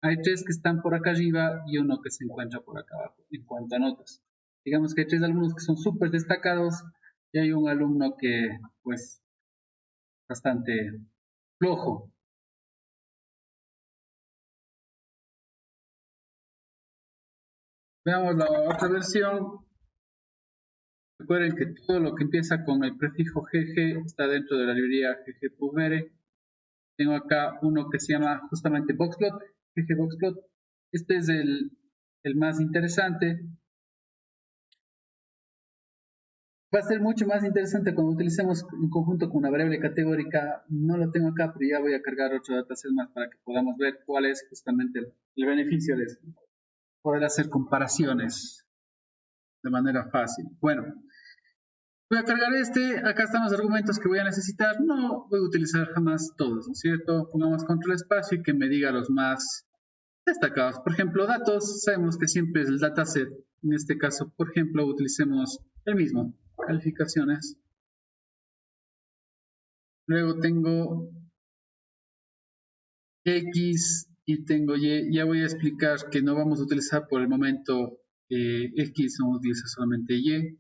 Hay 3 que están por acá arriba y uno que se encuentra por acá abajo en cuanto a notas. Digamos que hay 3 alumnos que son súper destacados y hay un alumno que, pues, bastante flojo. Veamos la otra versión. Recuerden que todo lo que empieza con el prefijo GG está dentro de la librería ggpubere. Tengo acá uno que se llama justamente boxplot, ggboxplot. Este es el más interesante. Va a ser mucho más interesante cuando utilicemos en conjunto con una variable categórica. No lo tengo acá, pero ya voy a cargar otro dataset más para que podamos ver cuál es justamente el beneficio de esto. Poder hacer comparaciones de manera fácil. Bueno, voy a cargar este. Acá están los argumentos que voy a necesitar. No voy a utilizar jamás todos, ¿no es cierto? Pongamos control espacio y que me diga los más destacados. Por ejemplo, datos. Sabemos que siempre es el dataset. En este caso, por ejemplo, utilicemos el mismo. Calificaciones. Luego tengo X y tengo Y. Ya voy a explicar que no vamos a utilizar por el momento X, vamos a utilizar solamente Y.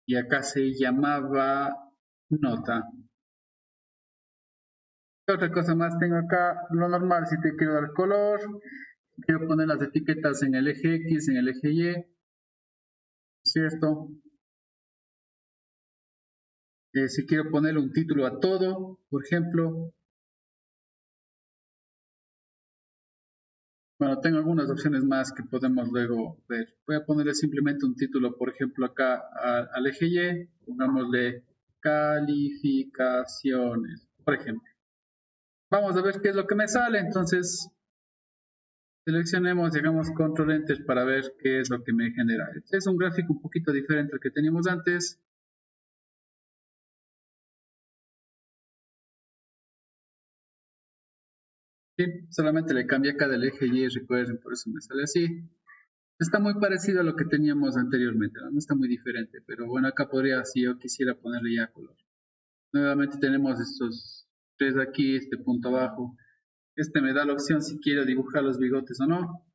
Y acá se llamaba nota. ¿Qué otra cosa más tengo acá? Lo normal, si te quiero dar color, quiero poner las etiquetas en el eje X, en el eje Y, ¿cierto? Si quiero ponerle un título a todo, por ejemplo. Bueno, tengo algunas opciones más que podemos luego ver. Voy a ponerle simplemente un título, por ejemplo, acá al eje Y, pongámosle calificaciones, por ejemplo. Vamos a ver qué es lo que me sale. Entonces, seleccionemos, llegamos control enter para ver qué es lo que me genera. Este es un gráfico un poquito diferente al que teníamos antes. Sí, solamente le cambié acá del eje Y, recuerden, por eso me sale así. Está muy parecido a lo que teníamos anteriormente, no está muy diferente, pero bueno, acá podría, si yo quisiera ponerle ya color. Nuevamente tenemos estos 3 aquí, este punto abajo. Este me da la opción si quiero dibujar los bigotes o no.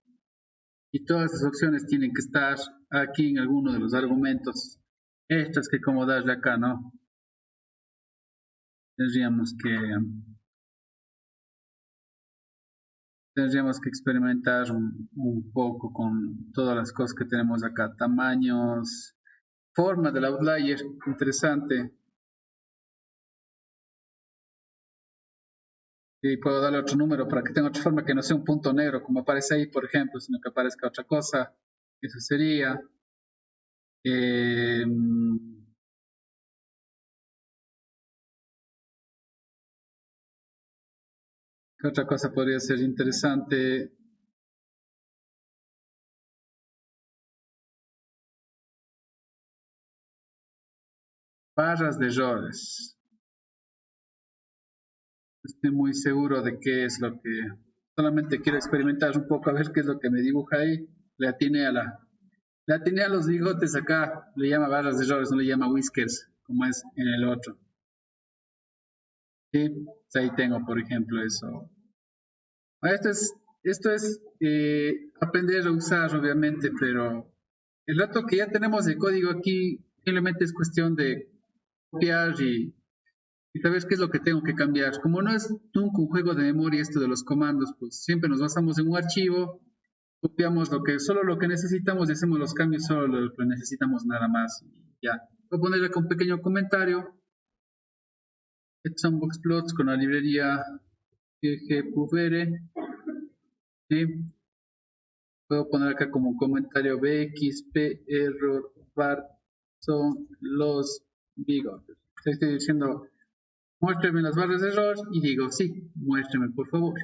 Y todas esas opciones tienen que estar aquí en alguno de los argumentos. Estas que como darle acá, ¿no? Tendríamos que experimentar un poco con todas las cosas que tenemos acá. Tamaños, forma del outlier, interesante. Y puedo darle otro número para que tenga otra forma que no sea un punto negro como aparece ahí, por ejemplo, sino que aparezca otra cosa. Eso sería. ¿Qué otra cosa podría ser interesante? Barras de errores. Estoy muy seguro de qué es lo que... Solamente quiero experimentar un poco a ver qué es lo que me dibuja ahí. Le atiné a los bigotes acá. Le llama barras de errores, no le llama whiskers, como es en el otro. Sí, pues ahí tengo, por ejemplo, eso. Esto es aprender a usar, obviamente, pero el rato que ya tenemos el código aquí, simplemente es cuestión de copiar y saber qué es lo que tengo que cambiar. Como no es nunca un juego de memoria esto de los comandos, pues siempre nos basamos en un archivo, copiamos solo lo que necesitamos y hacemos los cambios solo lo que necesitamos nada más y ya. Voy a ponerle acá un pequeño comentario. Sandbox plots con la librería ggpubere. ¿Sí? Puedo poner acá como un comentario bxp error var son los bigotes. Estoy diciendo, muéstrame las barras de error y digo, sí, muéstrame por favor.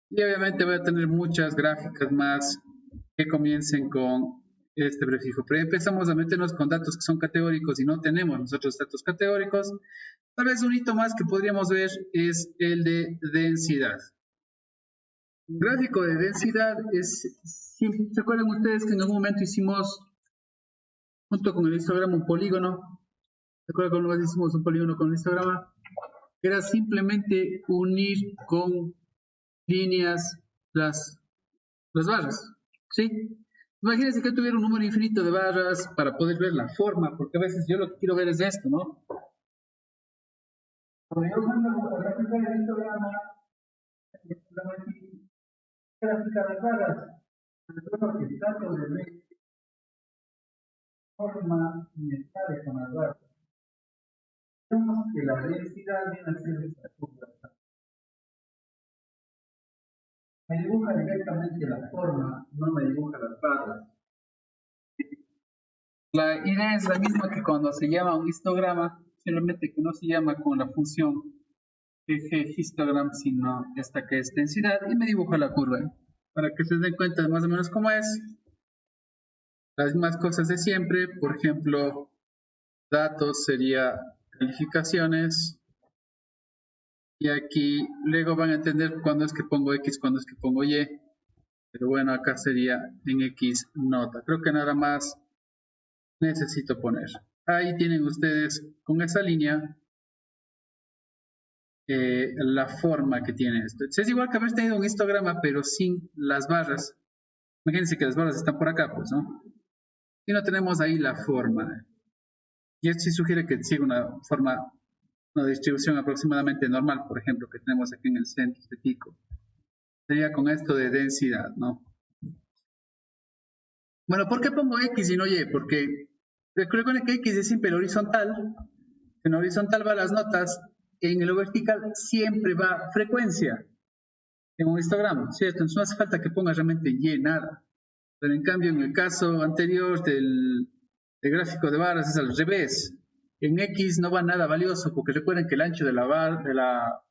Y obviamente voy a tener muchas gráficas más que comiencen con este prefijo. Pero empezamos a meternos con datos que son categóricos y no tenemos nosotros datos categóricos. Tal vez un hito más que podríamos ver es el de densidad. Un gráfico de densidad es, ¿se acuerdan ustedes que en algún momento hicimos, junto con el histograma, un polígono? ¿Se acuerdan que alguna vez hicimos un polígono con el histograma? Era simplemente unir con líneas las barras, ¿sí? Imagínense que tuviera un número infinito de barras para poder ver la forma, porque a veces yo lo que quiero ver es esto, ¿no? Cuando yo mando a graficar el histograma aquí, graficar las barras, pero que trato de ver forma y me sale con las barras. Vemos que la densidad viene a ser esta curva. Me dibuja directamente la forma, no me dibuja las barras. La idea es la misma que cuando se llama un histograma, simplemente que no se llama con la función histogram, sino esta que es densidad, y me dibuja la curva, para que se den cuenta de más o menos cómo es. Las mismas cosas de siempre, por ejemplo, datos sería calificaciones, y aquí luego van a entender cuándo es que pongo X, cuándo es que pongo Y, pero bueno, acá sería en X nota. Creo que nada más necesito poner. Ahí tienen ustedes con esa línea la forma que tiene esto. Es igual que haber tenido un histograma, pero sin las barras. Imagínense que las barras están por acá, pues, ¿no? Y no tenemos ahí la forma. Y esto sí sugiere que siga una forma, una distribución aproximadamente normal, por ejemplo, que tenemos aquí en el centro de pico. Sería con esto de densidad, ¿no? Bueno, ¿por qué pongo X y no Y? Porque recuerden que X es siempre el horizontal. En horizontal va las notas, en el vertical siempre va frecuencia en un histograma, ¿cierto? Entonces no hace falta que ponga realmente Y, nada. Pero en cambio, en el caso anterior del gráfico de barras es al revés. En X no va nada valioso, porque recuerden que el ancho de la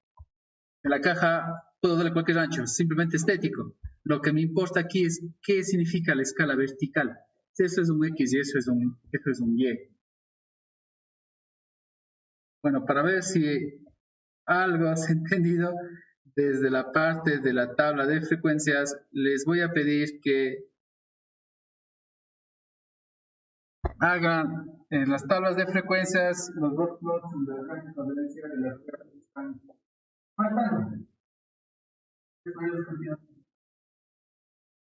caja puedo darle cualquier ancho, es simplemente estético. Lo que me importa aquí es qué significa la escala vertical. Si eso es un X y eso es un Y. Bueno, para ver si algo has entendido, desde la parte de la tabla de frecuencias, les voy a pedir que hagan en las tablas de frecuencias los dos plots de la gráfica de densidad de las que están marcando.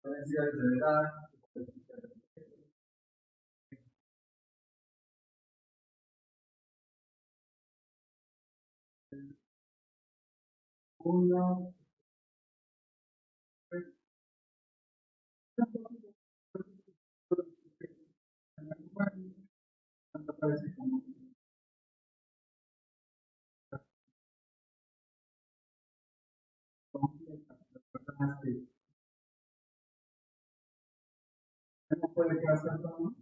Densidades de edad. Uno. Aparece como personas que no puede pasar todo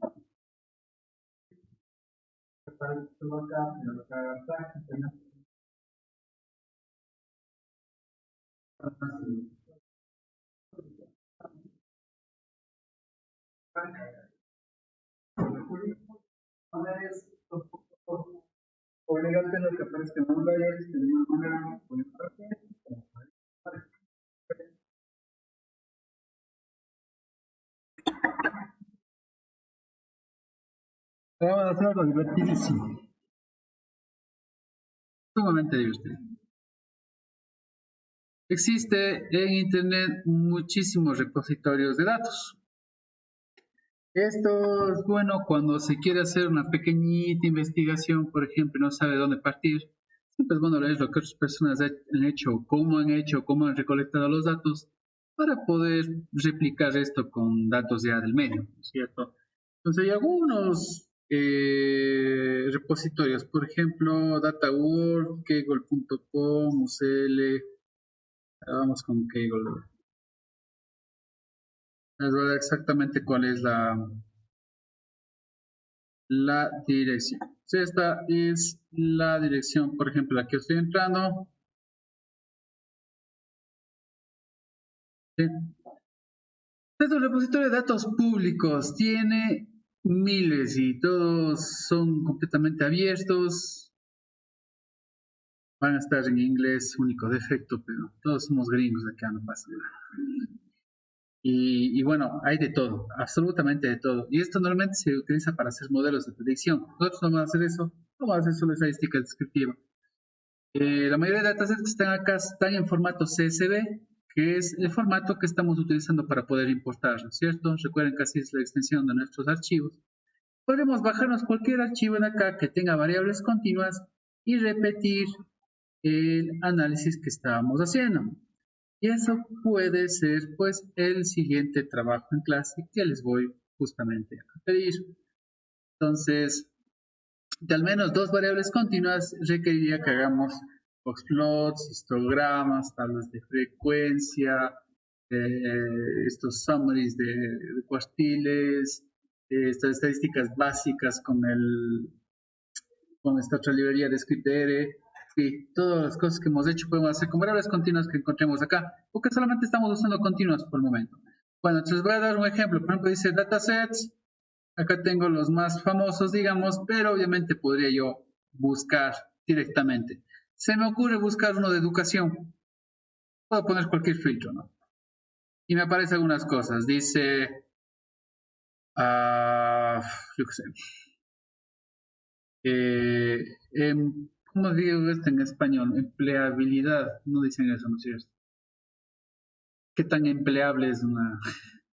para todo acá, pero acá práctica obligarte lo que aparezca en un layer de una manera muy fácil. Vamos a hacer algo divertidísimo. Sumamente divertido. Existe en Internet muchísimos repositorios de datos. Esto es bueno cuando se quiere hacer una pequeñita investigación, por ejemplo, no sabe dónde partir. Siempre es bueno leer lo que otras personas han hecho, cómo han recolectado los datos para poder replicar esto con datos ya del medio, ¿no es cierto? Entonces hay algunos repositorios, por ejemplo, DataWorld, Kaggle.com, UCL, vamos con Kaggle. Les voy a dar exactamente cuál es la dirección. Si esta es la dirección, por ejemplo, la que estoy entrando. ¿Sí? Es un repositorio de datos públicos, tiene miles y todos son completamente abiertos. Van a estar en inglés, único defecto, pero todos somos gringos acá, no pasa nada. Y bueno, hay de todo, absolutamente de todo. Y esto normalmente se utiliza para hacer modelos de predicción. Nosotros no vamos a hacer eso, no vamos a hacer solo estadística descriptiva. La mayoría de datasets que están acá están en formato CSV, que es el formato que estamos utilizando para poder importar, ¿no es cierto? Recuerden que así es la extensión de nuestros archivos. Podemos bajarnos cualquier archivo de acá que tenga variables continuas y repetir el análisis que estábamos haciendo. Y eso puede ser pues el siguiente trabajo en clase que les voy justamente a pedir. Entonces, de al menos dos variables continuas requeriría que hagamos boxplots, histogramas, tablas de frecuencia, estos summaries de cuartiles, estas estadísticas básicas con esta otra librería de scriptr. Sí, todas las cosas que hemos hecho podemos hacer con variables continuas que encontremos acá, porque solamente estamos usando continuas por el momento. Bueno, entonces voy a dar un ejemplo. Por ejemplo, dice datasets. Acá tengo los más famosos, digamos, pero obviamente podría yo buscar directamente. Se me ocurre buscar uno de educación. Puedo poner cualquier filtro, ¿no? Y me aparecen algunas cosas. Dice, yo qué sé. ¿Cómo digo esto en español? Empleabilidad. No dicen eso, ¿no es cierto? ¿Qué tan empleable es una...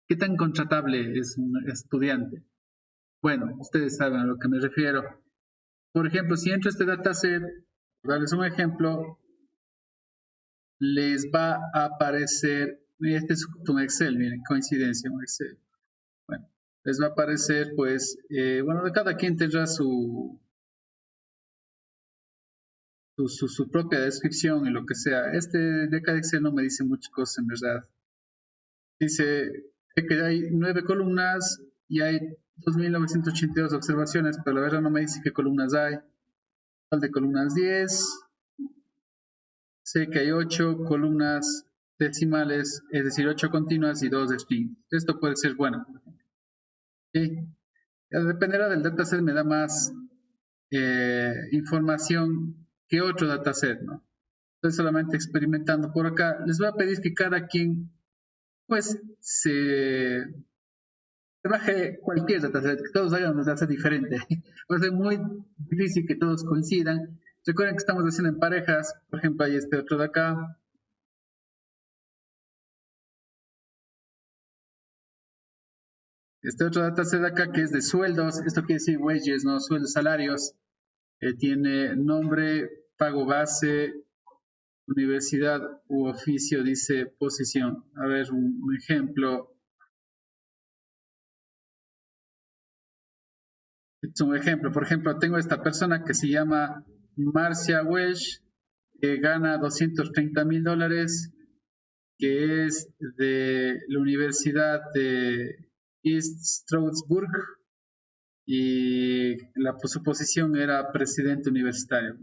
¿Qué tan contratable es un estudiante? Bueno, ustedes saben a lo que me refiero. Por ejemplo, si entro a este dataset, darles un ejemplo, les va a aparecer, este es un Excel, miren, coincidencia, un Excel. Bueno, les va a aparecer, pues, bueno, de cada quien tendrá su propia descripción y lo que sea. Este de cada Excel no me dice muchas cosas, en verdad. Dice que hay 9 columnas y hay 2.982 observaciones, pero la verdad no me dice qué columnas hay. Total de columnas 10. Sé que hay 8 columnas decimales, es decir, 8 continuas y 2 string. Esto puede ser bueno. ¿Sí? Dependerá del dataset, me da más información que otro dataset, ¿no? Estoy solamente experimentando por acá. Les voy a pedir que cada quien, pues, se baje cualquier dataset, que todos hagan un dataset diferente. Va a ser muy difícil que todos coincidan. Recuerden que estamos haciendo en parejas. Por ejemplo, hay este otro de acá. Este otro dataset de acá que es de sueldos. Esto quiere decir wages, ¿no? Sueldos, salarios. Tiene nombre, pago base, universidad u oficio, dice posición. A ver, un ejemplo. Es un ejemplo. Por ejemplo, tengo esta persona que se llama Marcia Welsh, que gana $230,000, que es de la Universidad de East Stroudsburg y su posición era presidente universitario.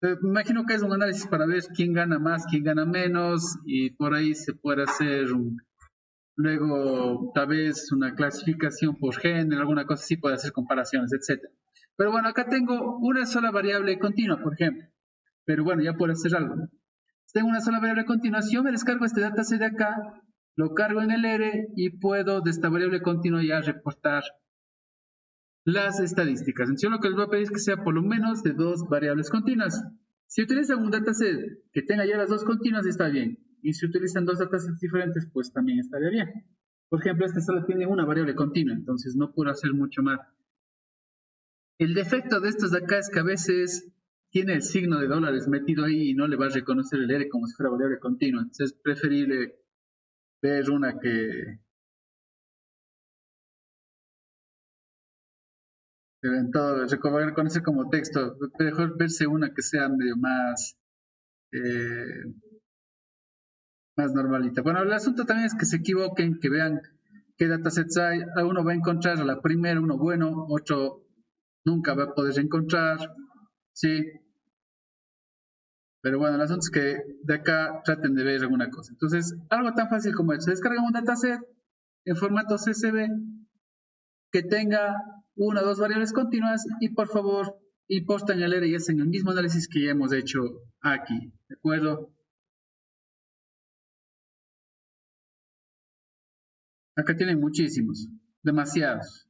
Me imagino que es un análisis para ver quién gana más, quién gana menos, y por ahí se puede hacer luego tal vez una clasificación por género, alguna cosa así, puede hacer comparaciones, etcétera. Pero bueno, acá tengo una sola variable continua, por ejemplo. Pero bueno, ya puedo hacer algo, ¿no? Tengo una sola variable continua. Si yo me descargo este dataset de acá, lo cargo en el R y puedo de esta variable continua ya reportar las estadísticas. Entonces, yo lo que les voy a pedir es que sea por lo menos de dos variables continuas. Si utilizan un dataset que tenga ya las dos continuas, está bien. Y si utilizan dos datasets diferentes, pues también estaría bien. Por ejemplo, este solo tiene una variable continua, entonces no puedo hacer mucho más. El defecto de estos de acá es que a veces tiene el signo de dólares metido ahí y no le va a reconocer el R como si fuera variable continua. Entonces es preferible ver una que en todo, reconocer como texto. Mejor verse una que sea medio eh, más normalita. Bueno, el asunto también es que se equivoquen, que vean qué datasets hay. Uno va a encontrar a la primera uno bueno, otro nunca va a poder encontrar. Sí, pero bueno, el asunto es que de acá traten de ver alguna cosa. Entonces, algo tan fácil como eso. Se descargan un dataset en formato CSV que tenga una o dos variables continuas y por favor importan el RS en el mismo análisis que ya hemos hecho aquí. ¿De acuerdo? Acá tienen muchísimos, demasiados.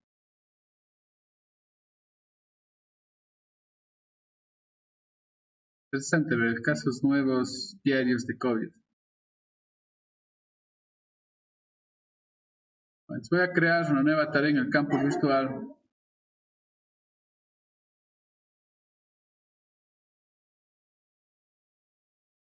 Interesante ver casos nuevos diarios de COVID. Bueno, voy a crear una nueva tarea en el campus virtual.